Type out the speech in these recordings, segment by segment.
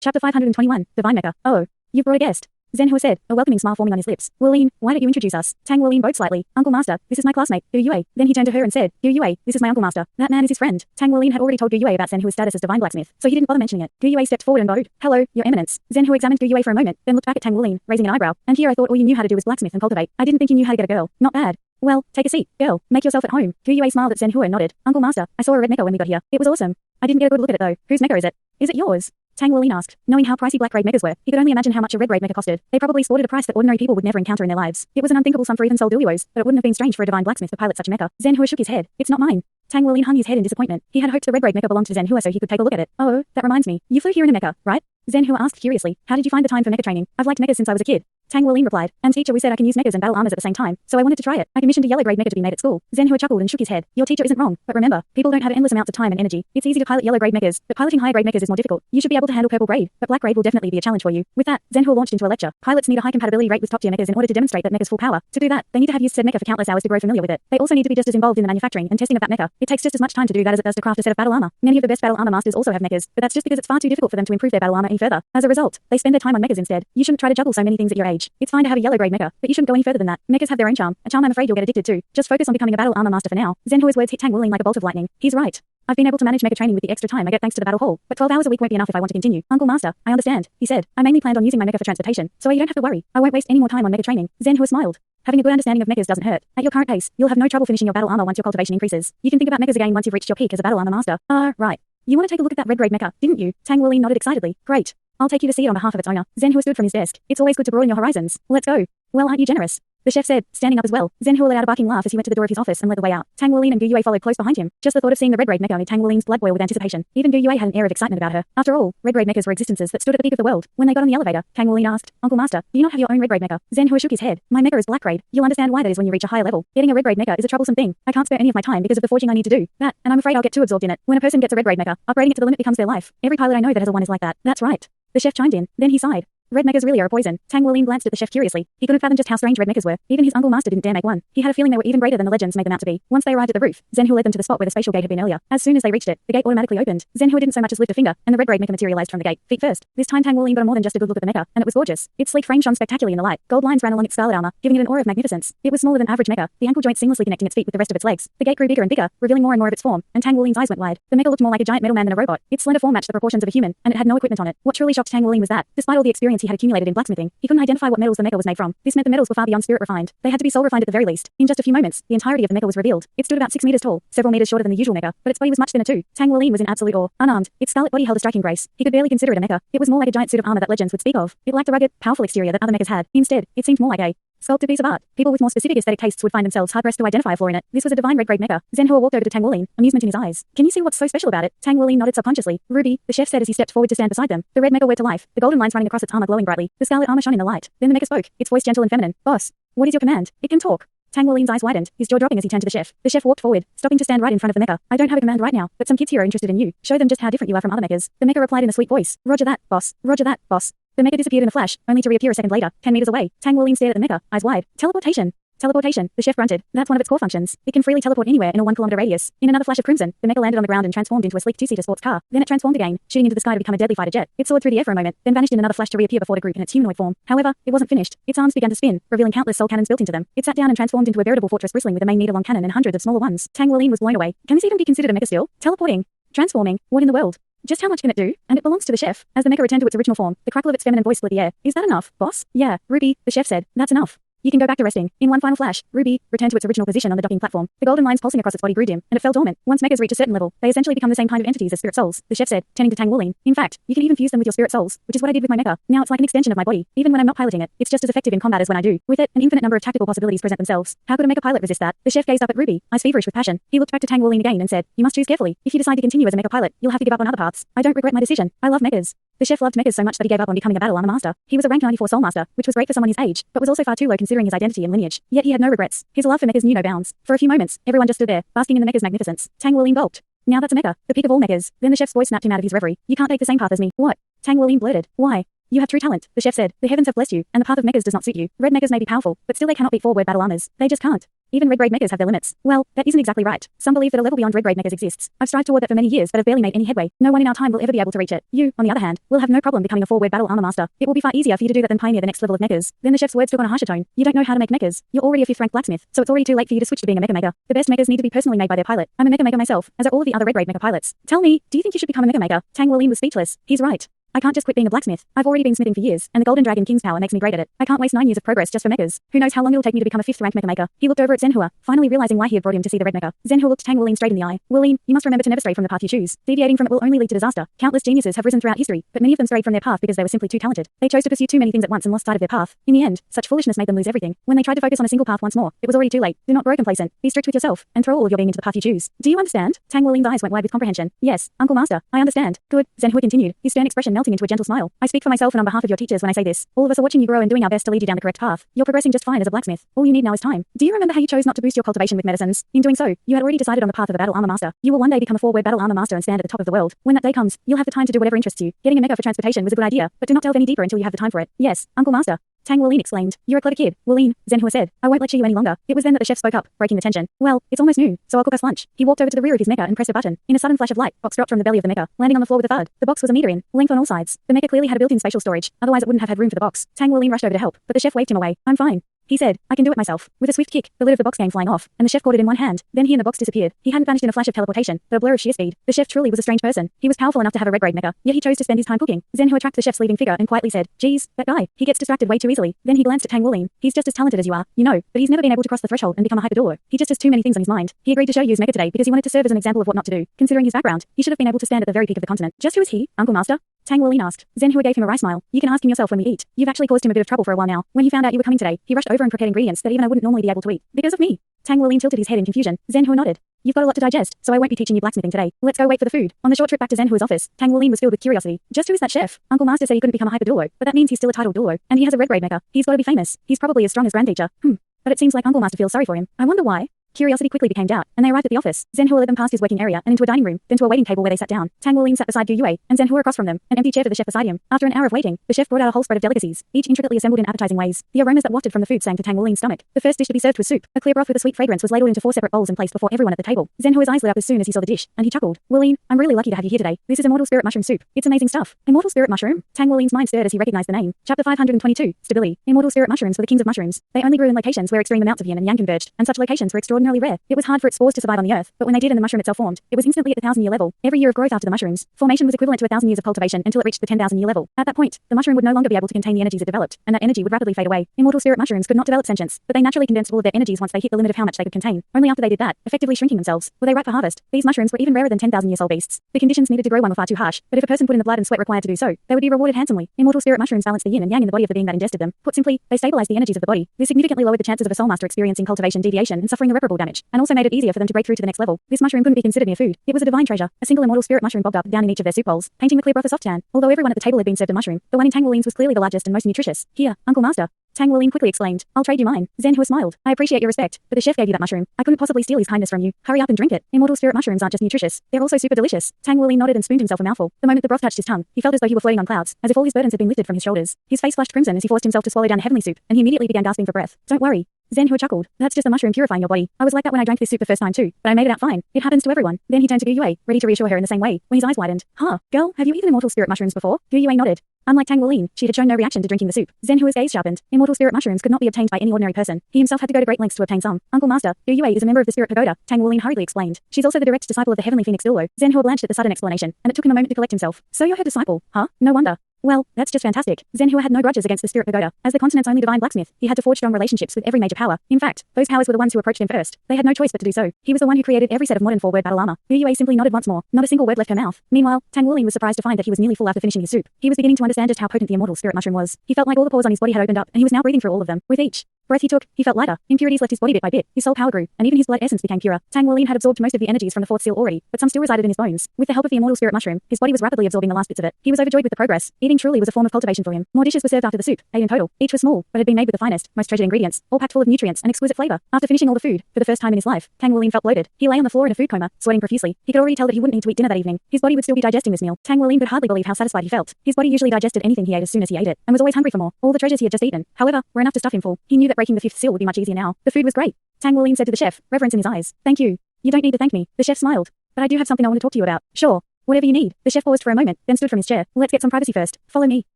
Chapter 521, Divine Mecha. Oh, you've brought a guest. Zhenhua said, a welcoming smile forming on his lips. Wuling, why don't you introduce us? Tang Wuling bowed slightly. Uncle Master, this is my classmate, Gu Yue. Then he turned to her and said, Gu Yue, this is my Uncle Master. That man is his friend. Tang Wuling had already told Gu Yue about Zhenhua's status as divine blacksmith, so he didn't bother mentioning it. Gu Yue stepped forward and bowed. Hello, your eminence. Zhenhua examined Gu Yue for a moment, then looked back at Tang Wuling, raising an eyebrow. And here I thought all you knew how to do was blacksmith and cultivate. I didn't think you knew how to get a girl. Not bad. Well, take a seat, girl. Make yourself at home. Gu Yue smiled at Zhenhua and nodded. Uncle Master, I saw a red mecha when we got here. It was awesome. I didn't get a good look at it though. Whose mecha is it? Is it yours? Tang Wuling asked. Knowing how pricey black grade mechas were, he could only imagine how much a red grade mecha costed. They probably sported a price that ordinary people would never encounter in their lives. It was an unthinkable sum for even Soul Douluos, but it wouldn't have been strange for a divine blacksmith to pilot such a mecha. Zhenhua shook his head. It's not mine. Tang Wuling hung his head in disappointment. He had hoped the red grade mecha belonged to Zhenhua so he could take a look at it. Oh, that reminds me. You flew here in a mecha, right? Zhenhua asked curiously. How did you find the time for mecha training? I've liked mechas since I was a kid. Tang Wuling replied. And teacher, we said I can use mechas and battle armors at the same time, so I wanted to try it. I commissioned a yellow grade mecha to be made at school. Zhenhua chuckled and shook his head. Your teacher isn't wrong, but remember, people don't have endless amounts of time and energy. It's easy to pilot yellow grade mechas, but piloting higher grade mechas is more difficult. You should be able to handle purple grade, but black grade will definitely be a challenge for you. With that, Zhenhua launched into a lecture. Pilots need a high compatibility rate with top tier mechas in order to demonstrate that mecha's full power. To do that, they need to have used said mecha for countless hours to grow familiar with it. They also need to be just as involved in the manufacturing and testing of that mecha. It takes just as much time to do that as it does to craft a set of battle armor. Many of the best battle armor masters also have mechas, but that's just because it's far too difficult for them to improve their battle armor any further. As a result, they spend their time on mechas instead. You shouldn't try to juggle so many things at your age. It's fine to have a yellow grade mecha, but you shouldn't go any further than that. Mechas have their own charm, a charm I'm afraid you'll get addicted to. Just focus on becoming a battle armor master for now. Zhenhua's words hit Tang Wuling like a bolt of lightning. He's right. I've been able to manage mecha training with the extra time I get thanks to the battle hall, but 12 hours a week won't be enough if I want to continue. Uncle Master, I understand, he said. I mainly planned on using my mecha for transportation, so you don't have to worry. I won't waste any more time on mecha training. Zhenhua smiled. Having a good understanding of mechas doesn't hurt. At your current pace, you'll have no trouble finishing your battle armor once your cultivation increases. You can think about mechas again once you've reached your peak as a battle armor master. Right. You want to take a look at that red grade mecha, didn't you? Tang Wuling nodded excitedly. Great. I'll take you to see it on behalf of its owner. Zhenhua stood from his desk. It's always good to broaden your horizons. Let's go. Well, aren't you generous? The chef said, standing up as well. Zhenhua let out a barking laugh as he went to the door of his office and led the way out. Tang Wuling and Gu Yue followed close behind him. Just the thought of seeing the red grade mecha made Tang Wuling's blood boil with anticipation. Even Gu Yue had an air of excitement about her. After all, red grade mechas were existences that stood at the peak of the world. When they got on the elevator, Tang Wuling asked, Uncle Master, do you not have your own red grade mecha? Zhenhua shook his head. My mecha is black grade. You'll understand why that is when you reach a higher level. Getting a red grade mecha is a troublesome thing. I can't spare any of my time because of the forging I need to do. That, and I'm afraid I'll get too absorbed in it. When a person gets a red grade mecha, upgrading it to the limit becomes their life. Every pilot I know that has a one is like that. That's right. The chef chimed in. Then he sighed. Red mechas really are a poison. Tang Wuling glanced at the chef curiously. He couldn't fathom just how strange red mechas were. Even his Uncle Master didn't dare make one. He had a feeling they were even greater than the legends made them out to be. Once they arrived at the roof, Zhenhua led them to the spot where the spatial gate had been earlier. As soon as they reached it, the gate automatically opened. Zhenhua didn't so much as lift a finger, and the red grade mecha materialized from the gate, feet first. This time Tang Wuling got more than just a good look at the mecha, and it was gorgeous. Its sleek frame shone spectacularly in the light. Gold lines ran along its scarlet armor, giving it an aura of magnificence. It was smaller than average mecha, the ankle joint seamlessly connecting its feet with the rest of its legs. The gate grew bigger and bigger, revealing more and more of its form, and Tang Wuling's eyes went wide. The mecha looked more like a giant metal man than a robot. Its slender form matched the proportions of a human, and it had no equipment on it. What truly shocked Tang Wuling was that, despite all the experience he had accumulated in blacksmithing, he couldn't identify what metals the mecha was made from. This meant the metals were far beyond spirit refined. They had to be soul refined at the very least. In just a few moments, the entirety of the mecha was revealed. It stood about 6 meters tall, several meters shorter than the usual mecha, but its body was much thinner too. Tang Wuling was in absolute awe. Unarmed, its scarlet body held a striking grace. He could barely consider it a mecha. It was more like a giant suit of armor that legends would speak of. It lacked the rugged, powerful exterior that other mechas had. Instead, it seemed more like a sculpted piece of art. People with more specific aesthetic tastes would find themselves hard-pressed to identify a flaw in it. This was a divine red grade mecha. Zhenhua walked over to Tang Wuling, amusement in his eyes. Can you see what's so special about it? Tang Wuling nodded subconsciously. Ruby, the chef said as he stepped forward to stand beside them. The red mecha whirred to life, the golden lines running across its armor glowing brightly. The scarlet armor shone in the light. Then the mecha spoke, its voice gentle and feminine. Boss, what is your command? It can talk. Tang Wuling's eyes widened, his jaw dropping as he turned to the chef. The chef walked forward, stopping to stand right in front of the mecha. I don't have a command right now, but some kids here are interested in you. Show them just how different you are from other mechas. The mecha replied in a sweet voice. Roger that, boss. Roger that, boss. The mecha disappeared in a flash, only to reappear a second later, 10 meters away. Tang Wuling stared at the mecha, eyes wide. Teleportation. Teleportation, the chef grunted. That's one of its core functions. It can freely teleport anywhere in a 1-kilometer radius. In another flash of crimson, the mecha landed on the ground and transformed into a sleek 2-seater sports car. Then it transformed again, shooting into the sky to become a deadly fighter jet. It soared through the air for a moment, then vanished in another flash to reappear before the group in its humanoid form. However, it wasn't finished. Its arms began to spin, revealing countless soul cannons built into them. It sat down and transformed into a veritable fortress bristling with a main meter-long cannon and hundreds of smaller ones. Tang Wuling was blown away. Can this even be considered a mecha still? Teleporting. Transforming. What in the world? Just how much can it do? And it belongs to the chef. As the mecha returned to its original form, the crackle of its feminine voice split the air. Is that enough, boss? Yeah, Ruby, the chef said. That's enough. You can go back to resting. In one final flash, Ruby returned to its original position on the docking platform. The golden lines pulsing across its body grew dim, and it fell dormant. Once mechas reach a certain level, they essentially become the same kind of entities as spirit souls, the chef said, turning to Tang Wuling. In fact, you can even fuse them with your spirit souls, which is what I did with my mecha. Now it's like an extension of my body. Even when I'm not piloting it, it's just as effective in combat as when I do. With it, an infinite number of tactical possibilities present themselves. How could a mecha pilot resist that? The chef gazed up at Ruby, eyes feverish with passion. He looked back to Tang Wuling again and said, you must choose carefully. If you decide to continue as a mecha pilot, you'll have to give up on other paths. I don't regret my decision. I love mechas. The chef loved mechas so much that he gave up on becoming a battle armor master. He was a rank 94 soul master, which was great for someone his age, but was also far too low considering his identity and lineage. Yet he had no regrets. His love for mechas knew no bounds. For a few moments, everyone just stood there, basking in the mecha's magnificence. Tang Wuling gulped. Now that's a mecha, the peak of all mechas. Then the chef's voice snapped him out of his reverie. You can't take the same path as me. What? Tang Wuling blurted. Why? You have true talent, the chef said. The heavens have blessed you, and the path of mechas does not suit you. Red mechas may be powerful, but still they cannot beat forward battle armors. They just can't. Even red grade mechas have their limits. Well, that isn't exactly right. Some believe that a level beyond red grade mechas exists. I've strived toward that for many years, but have barely made any headway. No one in our time will ever be able to reach it. You, on the other hand, will have no problem becoming a forward battle armor master. It will be far easier for you to do that than pioneer the next level of mechas. Then the chef's words took on a harsher tone. You don't know how to make mechas. You're already a 5th rank blacksmith, so it's already too late for you to switch to being a mecha maker. The best mechas need to be personally made by their pilot. I'm a mecha maker myself, as are all of the other red grade mecha pilots. Tell me, do you think you should become a mecha maker? Tang Wolin was speechless. He's right. I can't just quit being a blacksmith. I've already been smithing for years, and the Golden Dragon King's power makes me great at it. I can't waste 9 years of progress just for mechas. Who knows how long it'll take me to become a 5th rank mecha maker. He looked over at Zhenhua, finally realizing why he had brought him to see the red mecha. Zhenhua looked Tang Wolin straight in the eye. Wolin, you must remember to never stray from the path you choose. Deviating from it will only lead to disaster. Countless geniuses have risen throughout history, but many of them strayed from their path because they were simply too talented. They chose to pursue too many things at once and lost sight of their path. In the end, such foolishness made them lose everything. When they tried to focus on a single path once more, it was already too late. Do not grow complacent. Be strict with yourself, and throw all of your being into the path you choose. Do you understand? Tang Wolin's eyes went wide with comprehension. Yes, Uncle Master, I understand. Good. Zhenhua continued, his stern expression melting into a gentle smile. I speak for myself and on behalf of your teachers when I say this. All of us are watching you grow and doing our best to lead you down the correct path. You're progressing just fine as a blacksmith. All you need now is time. Do you remember how you chose not to boost your cultivation with medicines? In doing so, you had already decided on the path of a battle armor master. You will one day become a forward battle armor master and stand at the top of the world. When that day comes, you'll have the time to do whatever interests you. Getting a mecha for transportation was a good idea, but do not delve any deeper until you have the time for it. Yes, Uncle Master. Tang Wolin exclaimed. You're a clever kid, Wolin, Zhenhua said. I won't lecture you any longer. It was then that the chef spoke up, breaking the tension. Well, it's almost noon, so I'll cook us lunch. He walked over to the rear of his mecha and pressed a button. In a sudden flash of light, box dropped from the belly of the mecha, landing on the floor with a thud. The box was a meter in length on all sides. The mecha clearly had a built-in spatial storage, otherwise it wouldn't have had room for the box. Tang Wolin rushed over to help, but the chef waved him away. I'm fine. He said, I can do it myself. With a swift kick, the lid of the box came flying off, and the chef caught it in one hand. Then he and the box disappeared. He hadn't vanished in a flash of teleportation, but a blur of sheer speed. The chef truly was a strange person. He was powerful enough to have a red grade mecha, yet he chose to spend his time cooking. Zhenhua tracked the chef's leaving figure and quietly said, geez, that guy. He gets distracted way too easily. Then he glanced at Tang Wolin. He's just as talented as you are, you know, but he's never been able to cross the threshold and become a hyper Douluo. He just has too many things on his mind. He agreed to show you his mecha today because he wanted to serve as an example of what not to do. Considering his background, he should have been able to stand at the very peak of the continent. Just who is he, Uncle Master? Tang Wolin asked. Zhenhua gave him a wry smile. You can ask him yourself when we eat. You've actually caused him a bit of trouble for a while now. When he found out you were coming today, he rushed over and prepared ingredients that even I wouldn't normally be able to eat. Because of me. Tang Wolin tilted his head in confusion. Zhenhua nodded. You've got a lot to digest, so I won't be teaching you blacksmithing today. Let's go wait for the food. On the short trip back to Zhenhua's office, Tang Wolin was filled with curiosity. Just who is that chef? Uncle Master said he couldn't become a hyper Douluo, but that means he's still a titled Douluo, and he has a red grade mecha. He's got to be famous. He's probably as strong as Grandteacher. But it seems like Uncle Master feels sorry for him. I wonder why. Curiosity quickly became doubt, and they arrived at the office. Zhenhua led them past his working area and into a dining room, then to a waiting table where they sat down. Tang Wolin sat beside Dou Yue, and Zhenhua across from them, an empty chair for the chef beside him. After an hour of waiting, the chef brought out a whole spread of delicacies, each intricately assembled in appetizing ways. The aromas that wafted from the food sang to Tang Wolin's stomach. The first dish to be served was soup. A clear broth with a sweet fragrance was ladled into 4 separate bowls and placed before everyone at the table. Zhenhua's eyes lit up as soon as he saw the dish, and he chuckled. Wolin, I'm really lucky to have you here today. This is Immortal Spirit Mushroom Soup. It's amazing stuff. Immortal Spirit Mushroom? Tang Wolin's mind stirred as he recognized the name. Chapter 522, Stability. Immortal Spirit Mushrooms were the kings of mushrooms. They only grew in locations where extreme amounts of yin and yang converged, and such locations were extraordinarily rare. It was hard for its spores to survive on the earth, but when they did and the mushroom itself formed, it was instantly at the 1,000-year level. Every year of growth after the mushrooms, formation was equivalent to 1,000 years of cultivation until it reached the 10,000-year level. At that point, the mushroom would no longer be able to contain the energies it developed, and that energy would rapidly fade away. Immortal Spirit Mushrooms could not develop sentience, but they naturally condensed all of their energies once they hit the limit of how much they could contain. Only after they did that, effectively shrinking themselves, were they ripe for harvest. These mushrooms were even rarer than 10,000-year soul beasts. The conditions needed to grow one were far too harsh, but if a person put in the blood and sweat required to do so, they would be rewarded handsomely. Immortal Spirit Mushrooms balanced the yin and yang in the body of the being that ingested them. Put simply, they stabilized the energies of the body. This significantly lowered the chances of a soul master experiencing cultivation deviation and suffering irreparable damage, and also made it easier for them to break through to the next level. This mushroom couldn't be considered mere food. It was a divine treasure. A single immortal spirit mushroom bobbed up down in each of their soup bowls, painting the clear broth a soft tan. Although everyone at the table had been served a mushroom, the one in Tang Wolin's was clearly the largest and most nutritious. Here, Uncle Master. Tang Wolin quickly exclaimed, I'll trade you mine. Zhenhua smiled. I appreciate your respect, but the chef gave you that mushroom. I couldn't possibly steal his kindness from you. Hurry up and drink it. Immortal spirit mushrooms aren't just nutritious. They're also super delicious. Tang Wolin nodded and spooned himself a mouthful. The moment the broth touched his tongue, he felt as though he were floating on clouds, as if all his burdens had been lifted from his shoulders. His face flushed crimson as he forced himself to swallow down a heavenly soup, and he immediately began gasping for breath. Don't worry. Zhenhua chuckled. That's just a mushroom purifying your body. I was like that when I drank this soup the first time too, but I made it out fine. It happens to everyone. Then he turned to Dou Yue, ready to reassure her in the same way, when his eyes widened. Huh, girl, have you eaten immortal spirit mushrooms before? Dou Yue nodded. Unlike Tang Wolin, she had shown no reaction to drinking the soup. Zhenhua's gaze sharpened. Immortal spirit mushrooms could not be obtained by any ordinary person. He himself had to go to great lengths to obtain some. Uncle Master, Dou Yue is a member of the Spirit Pagoda, Tang Wolin hurriedly explained. She's also the direct disciple of the heavenly phoenix Douluo. Zhenhua blanched at the sudden explanation, and it took him a moment to collect himself. So you're her disciple, huh? No wonder. Well, that's just fantastic. Zhenhua had no grudges against the Spirit Pagoda. As the continent's only divine blacksmith, he had to forge strong relationships with every major power. In fact, those powers were the ones who approached him first. They had no choice but to do so. He was the one who created every set of modern forward battle armor. Dou Yue simply nodded once more. Not a single word left her mouth. Meanwhile, Tang Wolin was surprised to find that he was nearly full after finishing his soup. He was beginning to understand just how potent the immortal spirit mushroom was. He felt like all the pores on his body had opened up, and he was now breathing through all of them. With each Breath he took, he felt lighter. Impurities left his body bit by bit. His soul power grew, and even his blood essence became purer. Tang Wolin had absorbed most of the energies from the fourth seal already, but some still resided in his bones. With the help of the immortal spirit mushroom, his body was rapidly absorbing the last bits of it. He was overjoyed with the progress. Eating truly was a form of cultivation for him. More dishes were served after the soup, 8 in total. Each was small, but had been made with the finest, most treasured ingredients, all packed full of nutrients and exquisite flavor. After finishing all the food, for the first time in his life, Tang Wolin felt bloated. He lay on the floor in a food coma, sweating profusely. He could already tell that he wouldn't need to eat dinner that evening. His body would still be digesting this meal. Tang Wolin could hardly believe how satisfied he felt. His body usually digested anything he ate as soon as he ate it, and was always hungry for more. All the treasures he had just eaten, however, were enough to stuff him full. He knew that breaking the fifth seal would be much easier now. The food was great. Tang Wolin said to the chef, reverence in his eyes. Thank you. You don't need to thank me. The chef smiled. But I do have something I want to talk to you about. Sure. Whatever you need. The chef paused for a moment, then stood from his chair. Let's get some privacy first. Follow me.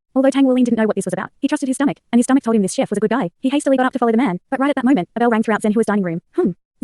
Although Tang Wolin didn't know what this was about, he trusted his stomach, and his stomach told him this chef was a good guy. He hastily got up to follow the man, but right at that moment, a bell rang throughout Zhenhua's dining room.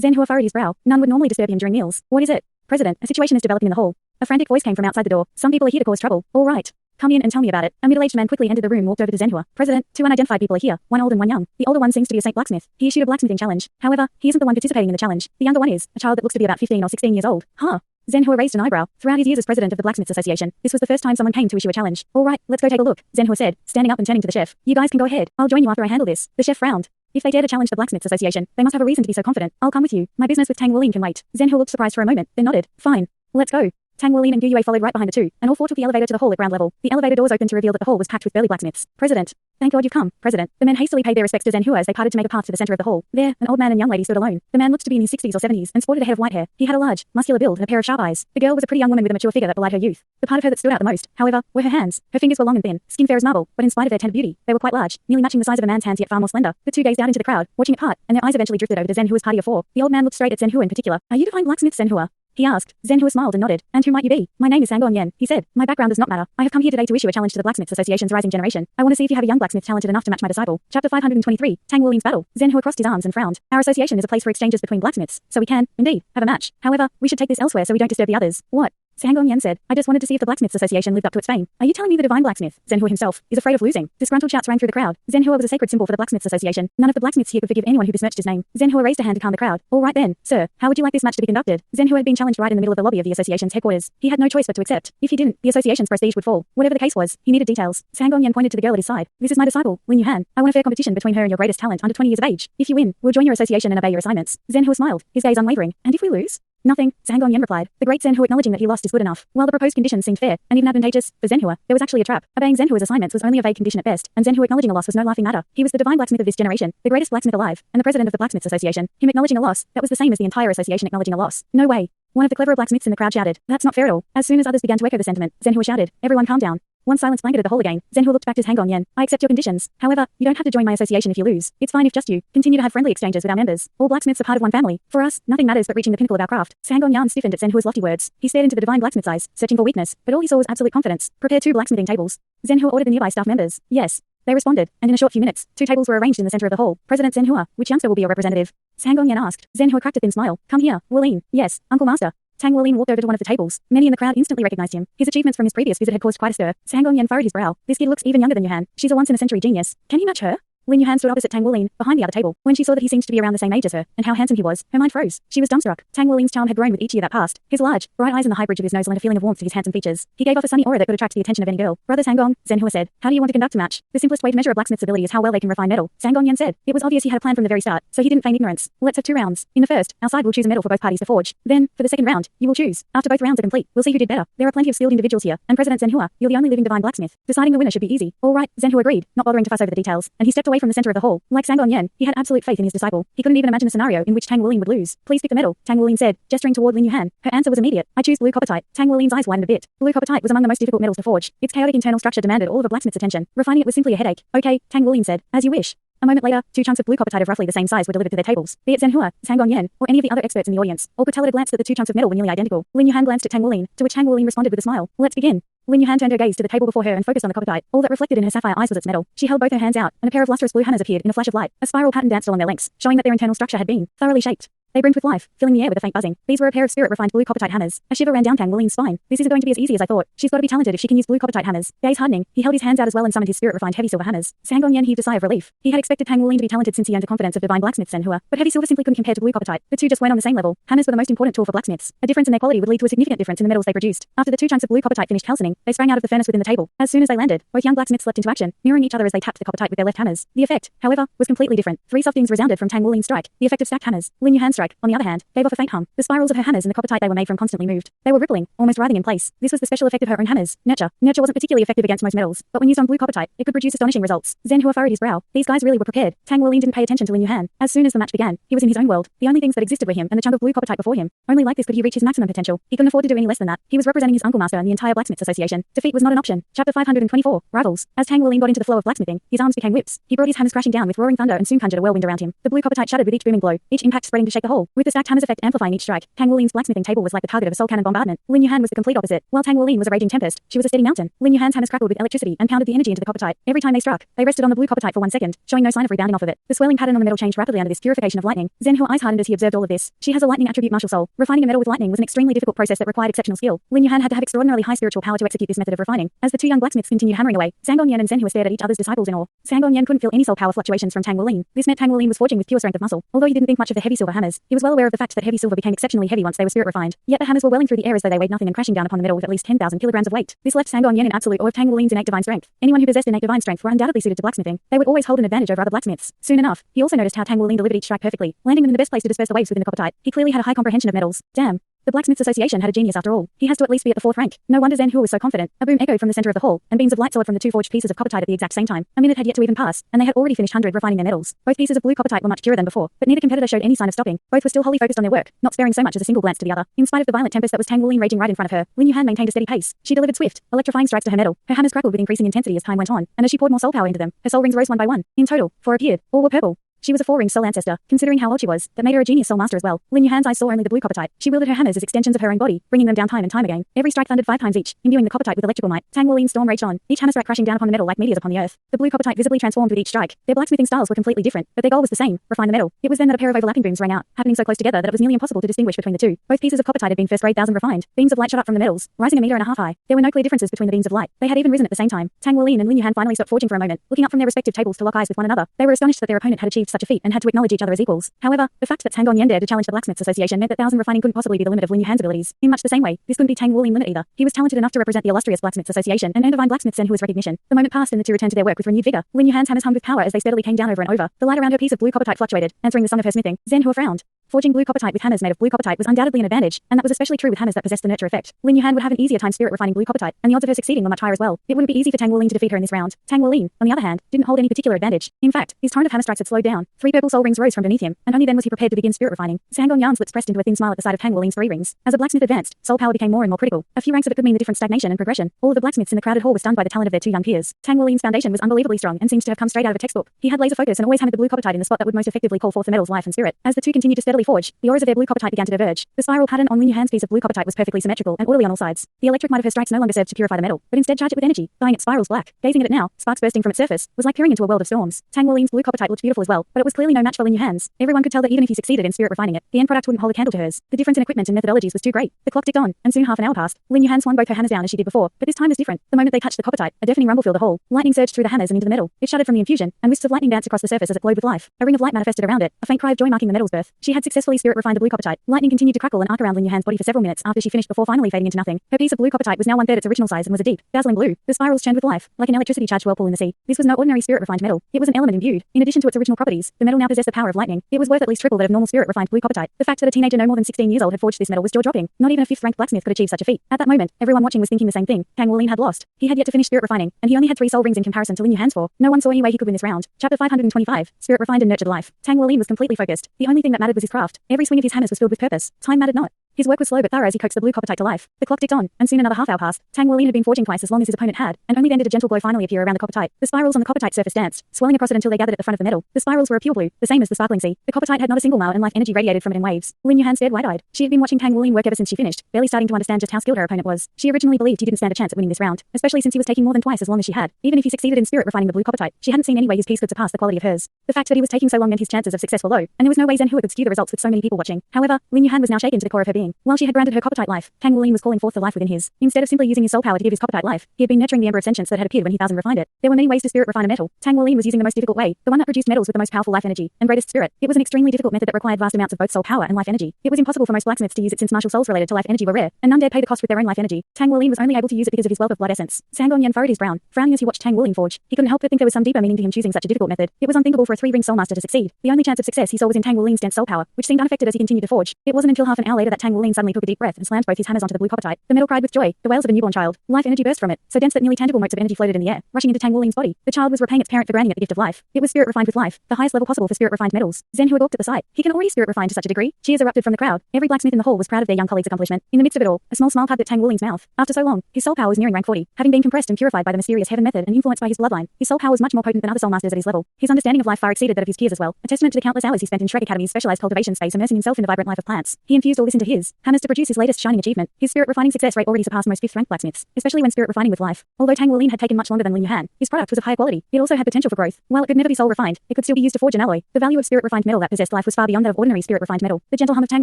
Zhenhua furrowed his brow. None would normally disturb him during meals. What is it? President, a situation is developing in the hall. A frantic voice came from outside the door. Some people are here to cause trouble. All right. Come in and tell me about it. A middle-aged man quickly entered the room and walked over to Zhenhua. President, 2 unidentified people are here, one old and one young. The older one seems to be a saint blacksmith. He issued a blacksmithing challenge. However, he isn't the one participating in the challenge. The younger one is, a child that looks to be about 15 or 16 years old. Huh? Zhenhua raised an eyebrow. Throughout his years as president of the Blacksmiths Association, this was the first time someone came to issue a challenge. All right, let's go take a look, Zhenhua said, standing up and turning to the chef. You guys can go ahead. I'll join you after I handle this. The chef frowned. If they dare to challenge the Blacksmiths Association, they must have a reason to be so confident. I'll come with you. My business with Tang Wolin can wait. Zhenhua looked surprised for a moment, then nodded. Fine. Let's go. Tang Wolin and Gu Yue followed right behind the two, and all 4 took the elevator to the hall at ground level. The elevator doors opened to reveal that the hall was packed with burly blacksmiths. President. Thank God you've come, President. The men hastily paid their respects to Zhenhua as they parted to make a path to the center of the hall. There, an old man and young lady stood alone. The man looked to be in his 60s or 70s and sported a head of white hair. He had a large, muscular build and a pair of sharp eyes. The girl was a pretty young woman with a mature figure that belied her youth. The part of her that stood out the most, however, were her hands. Her fingers were long and thin, skin fair as marble, but in spite of their tender beauty, they were quite large, nearly matching the size of a man's hands yet far more slender. The two gazed out into the crowd, watching it part, and their eyes eventually drifted over to Zhenhua's party of 4. The old man looked straight at Zhenhua in particular. Are you divine blacksmith, Zhenhua? He asked. Zhenhua smiled and nodded. And who might you be? My name is Sangong Yan, he said. My background does not matter. I have come here today to issue a challenge to the Blacksmiths Association's rising generation. I want to see if you have a young blacksmith talented enough to match my disciple. Chapter 523, Tang Wolin's battle. Zhenhua crossed his arms and frowned. Our association is a place for exchanges between blacksmiths, so we can, indeed, have a match. However, we should take this elsewhere so we don't disturb the others. What? Sangong Yan said, I just wanted to see if the Blacksmiths Association lived up to its fame. Are you telling me the divine blacksmith, Zhenhua himself, is afraid of losing? Disgruntled shouts rang through the crowd. Zhenhua was a sacred symbol for the Blacksmiths Association. None of the blacksmiths here could forgive anyone who besmirched his name. Zhenhua raised a hand to calm the crowd. All right then, sir, how would you like this match to be conducted? Zhenhua had been challenged right in the middle of the lobby of the association's headquarters. He had no choice but to accept. If he didn't, the association's prestige would fall. Whatever the case was, he needed details. Sangong Yan pointed to the girl at his side. This is my disciple, Lin Yuhan. I want a fair competition between her and your greatest talent under 20 years of age. If you win, we'll join your association and obey your assignments. Zhenhua smiled, his gaze unwavering. And if we lose? Nothing, Sangong Yan replied. The great Zhenhua acknowledging that he lost is good enough. While the proposed conditions seemed fair, and even advantageous, for Zhenhua, there was actually a trap. Obeying Zhenhua's assignments was only a vague condition at best, and Zhenhua acknowledging a loss was no laughing matter. He was the divine blacksmith of this generation, the greatest blacksmith alive, and the president of the Blacksmiths Association. Him acknowledging a loss, that was the same as the entire association acknowledging a loss. No way. One of the cleverer blacksmiths in the crowd shouted. That's not fair at all. As soon as others began to echo the sentiment, Zhenhua shouted, everyone calm down. Once silence blanketed the whole again, Zhenhua looked back to Sangong Yan. I accept your conditions. However, you don't have to join my association if you lose. It's fine if just you continue to have friendly exchanges with our members. All blacksmiths are part of one family. For us, nothing matters but reaching the pinnacle of our craft. Sangong Yan stiffened at Zhenhua's lofty words. He stared into the divine blacksmith's eyes, searching for weakness, but all he saw was absolute confidence. Prepare 2 blacksmithing tables. Zhenhua ordered the nearby staff members. Yes. They responded, and in a short few minutes, 2 tables were arranged in the center of the hall. President Zhenhua, which youngster will be your representative? Sangong Yan asked. Zhenhua cracked a thin smile. Come here, Wolin. Yes, Uncle Master. Tang Wolin walked over to one of the tables. Many in the crowd instantly recognized him. His achievements from his previous visit had caused quite a stir. Sangong Yan furrowed his brow. This kid looks even younger than Yuhan. She's a once-in-a-century genius. Can he match her? Lin Yuhan stood opposite Tang Wolin, behind the other table. When she saw that he seemed to be around the same age as her, and how handsome he was, her mind froze. She was dumbstruck. Tang Wolin's charm had grown with each year that passed. His large, bright eyes and the high bridge of his nose lent a feeling of warmth to his handsome features. He gave off a sunny aura that could attract the attention of any girl. Brother Sangong, Zhenhua said, how do you want to conduct a match? The simplest way to measure a blacksmith's ability is how well they can refine metal. Sangong Yan said. It was obvious he had a plan from the very start, so he didn't feign ignorance. Let's have 2 rounds. In the first, our side will choose a metal for both parties to forge. Then, for the second round, you will choose. After both rounds are complete, we'll see who did better. There are plenty of skilled individuals here, and President Zhenhua, you're the only living divine blacksmith. Deciding the winner should be easy. All right, Zhenhua agreed, not bothering to fuss over the details, and he stepped away from the center of the hall. Like Sangong Yan, he had absolute faith in his disciple. He couldn't even imagine a scenario in which Tang Wolin would lose. Please pick the metal, Tang Wolin said, gesturing toward Lin Yuhan. Her answer was immediate. I choose blue coppertite. Tang Wolin's eyes widened a bit. Blue coppertite was among the most difficult metals to forge. Its chaotic internal structure demanded all of a blacksmith's attention. Refining it was simply a headache. Okay, Tang Wolin said, as you wish. A moment later, 2 chunks of blue coppertite of roughly the same size were delivered to their tables. Be it Zhenhua, Sangong Yan, or any of the other experts in the audience, all could tell at a glance that the 2 chunks of metal were nearly identical. Lin Yuhan glanced at Tang Wolin, to which Tang Wolin responded with a smile. Let's begin. Lin Yuhan turned her gaze to the table before her and focused on the coppertite. All that reflected in her sapphire eyes was its metal. She held both her hands out, and a pair of lustrous blue hammers appeared in a flash of light. A spiral pattern danced along their lengths, showing that their internal structure had been thoroughly shaped. They brimmed with life, filling the air with a faint buzzing. These were a pair of spirit-refined blue coppertite hammers. A shiver ran down Tang Wulin's spine. This isn't going to be as easy as I thought. She's got to be talented if she can use blue coppertite hammers. Gaze hardening, he held his hands out as well and summoned his spirit-refined heavy silver hammers. Sangong heaved a sigh of relief. He had expected Tang Wulin to be talented since he earned the confidence of divine blacksmith Senhua, but heavy silver simply couldn't compare to blue coppertite. The two just weren't on the same level. Hammers were the most important tool for blacksmiths. A difference in their quality would lead to a significant difference in the metals they produced. After the two chunks of blue coppertite finished calcining, they sprang out of the furnace within the table. As soon as they landed, both young blacksmiths leapt into action, mirroring each other as they tapped the coppertite with their left hammers. The effect, however, was completely different. Three soft dings resounded from Tang Wulin's strike. The effect of stacked hammers. Lin Yuhan's strike, on the other hand, gave off a faint hum. The spirals of her hammers and the coppertite they were made from constantly moved. They were rippling, almost writhing in place. This was the special effect of her own hammers. Nurture. Nurture wasn't particularly effective against most metals, but when used on blue coppertite, it could produce astonishing results. Senhua furrowed his brow. These guys really were prepared. Tang Wulin didn't pay attention to Lin Yuhan. As soon as the match began, he was in his own world. The only things that existed were him and the chunk of blue coppertite before him. Only like this could he reach his maximum potential. He couldn't afford to do any less than that. He was representing his uncle master and the entire blacksmiths association. Defeat was not an option. Chapter 524. Rivals. As Tang Wulin got into the flow of blacksmithing, his arms became whips. He brought his hammers crashing down with roaring thunder and soon conjured a whirlwind around him. The blue coppertite shattered with each booming blow, each impact spreading to shake the whole. With the stacked hammers effect amplifying each strike, Tang Wulin's blacksmithing table was like the target of a soul cannon bombardment. Lin Yuhan was the complete opposite. While Tang Wulin was a raging tempest, she was a steady mountain. Lin Yuhan's hammers crackled with electricity and pounded the energy into the coppertite. Every time they struck, they rested on the blue coppertite for 1 second, showing no sign of rebounding off of it. The swirling pattern on the metal changed rapidly under this purification of lightning. Senhua's eyes hardened as he observed all of this. She has a lightning attribute martial soul. Refining a metal with lightning was an extremely difficult process that required exceptional skill. Lin Yuhan had to have extraordinarily high spiritual power to execute this method of refining. As the two young blacksmiths continued hammering away, Sangong and Senhua stared at each other's disciples in awe. Sangong couldn't feel any soul power fluctuations from Tang Wulin. This meant Tang Wulin was forging with pure strength of muscle. Although he didn't think much of the heavy silver hammers, he was well aware of the fact that heavy silver became exceptionally heavy once they were spirit refined. Yet the hammers were welling through the air as though they weighed nothing and crashing down upon the metal with at least 10,000 kilograms of weight. This left Sangong in absolute awe of Tang Wulin's innate divine strength. Anyone who possessed innate divine strength were undoubtedly suited to blacksmithing. They would always hold an advantage over other blacksmiths. Soon enough, he also noticed how Tang Wulin delivered each strike perfectly, landing them in the best place to disperse the waves within the coppertite. He clearly had a high comprehension of metals. Damn. The Blacksmiths Association had a genius after all. He has to at least be at the fourth rank. No wonder Senhua was so confident. A boom echoed from the center of the hall, and beams of light soared from the two forged pieces of coppertite at the exact same time. A minute had yet to even pass, and they had already finished 100 refining their metals. Both pieces of blue coppertite were much purer than before, but neither competitor showed any sign of stopping. Both were still wholly focused on their work, not sparing so much as a single glance to the other. In spite of the violent tempest that was Tang Wulin raging right in front of her, Lin Yuhan maintained a steady pace. She delivered swift, electrifying strikes to her metal. Her hammers crackled with increasing intensity as time went on, and as she poured more soul power into them, her soul rings rose one by one. In total, 4 appeared. All were purple. She was a 4-ring soul ancestor. Considering how old she was, that made her a genius soul master as well. Lin Yuhan's eyes saw only the blue coppertite. She wielded her hammers as extensions of her own body, bringing them down time and time again. Every strike thundered 5 times each, imbuing the coppertite with electrical might. Tang Wulin's storm raged on, each hammer strike crashing down upon the metal like meteors upon the earth. The blue coppertite visibly transformed with each strike. Their blacksmithing styles were completely different, but their goal was the same: refine the metal. It was then that a pair of overlapping booms rang out, happening so close together that it was nearly impossible to distinguish between the two. Both pieces of coppertite had been first-grade 1000 refined. Beams of light shot up from the metals, rising 1.5 meters high. There were no clear differences between the beams of light. They had even risen at the same time. Tang Wulin and Lin Yuhan finally stopped forging for a moment, looking up from their respective tables to lock eyes with one another. They were astonished that their opponent had achieved such a feat and had to acknowledge each other as equals. However, the fact that Tang Gong dared to challenge the Blacksmiths Association meant that 1000 refining couldn't possibly be the limit of Lin Yuhan's abilities. In much the same way, this couldn't be Tang Wulin limit either. He was talented enough to represent the illustrious Blacksmiths Association and earn divine blacksmith Senhua's recognition. The moment passed and the two returned to their work with renewed vigor. Lin Yuhan's hammers hummed with power as they steadily came down over and over. The light around her piece of blue coppertite fluctuated, answering the song of her smithing. Senhua frowned. Forging blue coppertite with hammers made of blue coppertite was undoubtedly an advantage, and that was especially true with hammers that possessed the nurture effect. Lin Yuhan would have an easier time spirit refining blue coppertite, and the odds of her succeeding were much higher as well. It wouldn't be easy for Tang Wulin to defeat her in this round. Tang Wulin, on the other hand, didn't hold any particular advantage. In fact, his torrent of hammer strikes had slowed down. 3 purple soul rings rose from beneath him, and only then was he prepared to begin spirit refining. Sangong Yan's lips pressed into a thin smile at the sight of Tang Wulin's 3 rings. As a blacksmith advanced, soul power became more and more critical. A few ranks of it could mean the different stagnation and progression. All of the blacksmiths in the crowded hall were stunned by the talent of their 2 young peers. Tang Wulin's foundation was unbelievably strong and seemed to have come straight out of a textbook. He had laser focus and always hammered the blue coppertite in the spot that would most effectively call forth the metal's life and spirit. As the two continued to steadily forge, the auras of their blue coppertite began to diverge. The spiral pattern on Lin Yuhan's piece of blue coppertite was perfectly symmetrical and oily on all sides. The electric might of her strikes no longer served to purify the metal, but instead charge it with energy, dyeing its spirals black. Gazing at it now, sparks bursting from its surface, was like peering into a world of storms. Tang Wulin's blue coppertite looked beautiful as well, but it was clearly no match for Lin Yuhan's. Everyone could tell that even if he succeeded in spirit refining it, the end product wouldn't hold a candle to hers. The difference in equipment and methodologies was too great. The clock ticked on, and soon half an hour passed. Lin Yuhan swung both her hammers down as she did before, but this time was different. The moment they touched the coppertite, a deafening rumble filled the hall. Lightning surged through the hammers and into the metal. It shuddered from the infusion, and wisps of lightning danced across the surface as it glowed with life. A ring of light manifested around it, a faint cry of joy marking the metal's birth. She had successfully spirit refined the blue coppertite. Lightning continued to crackle and arc around Lin Yuhan's body for several minutes after she finished before finally fading into nothing. Her piece of blue coppertite was now 1/3 its original size and was a deep, dazzling blue. The spirals churned with life, like an electricity charged whirlpool in the sea. This was no ordinary spirit refined metal. It was an element imbued. In addition to its original properties, the metal now possessed the power of lightning. It was worth at least triple that of normal spirit refined blue coppertite. The fact that a teenager no more than 16 years old had forged this metal was jaw-dropping. Not even a 5th-ranked blacksmith could achieve such a feat. At that moment, everyone watching was thinking the same thing. Tang Wulin had lost. He had yet to finish spirit refining, and he only had 3 soul rings in comparison to Lin Yuhan's 4. No one saw any way he could win this round. Chapter 525. Spirit refined and nurtured life. Tang Wulin was completely focused. The only thing that mattered was his craft. Every swing of his hammers was filled with purpose. Time mattered not. His work was slow but thorough as he coaxed the blue coppertite to life. The clock ticked on, and soon another half hour passed. Tang Wuolin had been forging twice as long as his opponent had, and only then did a gentle glow finally appear around the coppertite. The spirals on the coppertite surface danced, swelling across it until they gathered at the front of the metal. The spirals were a pure blue, the same as the sparkling sea. The coppertite had not a single mile, and life energy radiated from it in waves. Lin Yuhan stared wide-eyed. She had been watching Tang Wuolin work ever since she finished, barely starting to understand just how skilled her opponent was. She originally believed he didn't stand a chance at winning this round, especially since he was taking more than twice as long as she had. Even if he succeeded in spirit refining the blue coppertite, she hadn't seen any way his piece could surpass the quality of hers. The fact that he was taking so long meant his chances of success were low, and there was no way Zhen Hua could skew the results with so many people watching. However, Lin Yuhan was now shaken to the core of her being. While she had granted her coppertite life, Tang Wuolin was calling forth the life within his. Instead of simply using his soul power to give his coppertite life, he had been nurturing the ember of sentience that had appeared when he thousand refined it. There were many ways to spirit refine a metal. Tang Wuolin was using the most difficult way, the one that produced metals with the most powerful life energy and greatest spirit. It was an extremely difficult method that required vast amounts of both soul power and life energy. It was impossible for most blacksmiths to use it since martial souls related to life energy were rare, and none dared pay the cost with their own life energy. Tang Wuolin was only able to use it because of his wealth of blood essence. Sangong Yan furrowed his brow, frowning as he watched Tang Wuolin forge. He couldn't help but think there was some deeper meaning to him choosing such a difficult method. It was unthinkable for a three-ring soul master to succeed. The only chance of success he saw was in Tang Wuolin's dense soul power, which seemed unaffected as he continued to forge. It wasn't until half an hour later that Tang Wuolin suddenly took a deep breath and slammed both his hammers onto the blue coppertite. The metal cried with joy, the wails of a newborn child. Life energy burst from it, so dense that nearly tangible motes of energy floated in the air, rushing into Tang Wuolin's body. The child was repaying its parent for granting it the gift of life. It was spirit refined with life, the highest level possible for spirit refined metals. Zhen Hua gawked at the sight. He can already spirit refine to such a degree. Cheers erupted from the crowd. Every blacksmith in the hall was proud of their young colleague's accomplishment. In the midst of it all, a small smile tugged at Tang Wuolin's mouth. After so long, his soul power was nearing rank 40, having been compressed and purified by the mysterious heaven method and influenced by his bloodline. His soul power was much more potent than other soul masters at his level. His understanding of life far exceeded that of his peers as well, a testament to the countless hours he spent in Shrek Academy's specialized cultivation space immersing himself in the vibrant life of plants. He infused all this into his hammers to produce his latest shining achievement. His spirit refining success rate already surpassed most fifth-rank blacksmiths, especially when spirit refining with life. Although Tang Wuolin had taken much longer than Lin Yuhan, his product was of high quality. It also had potential for growth. While it could never be soul refined, it could still be used to forge an alloy. The value of spirit refined metal that possessed life was far beyond that of ordinary spirit refined metal. The gentle hum of Tang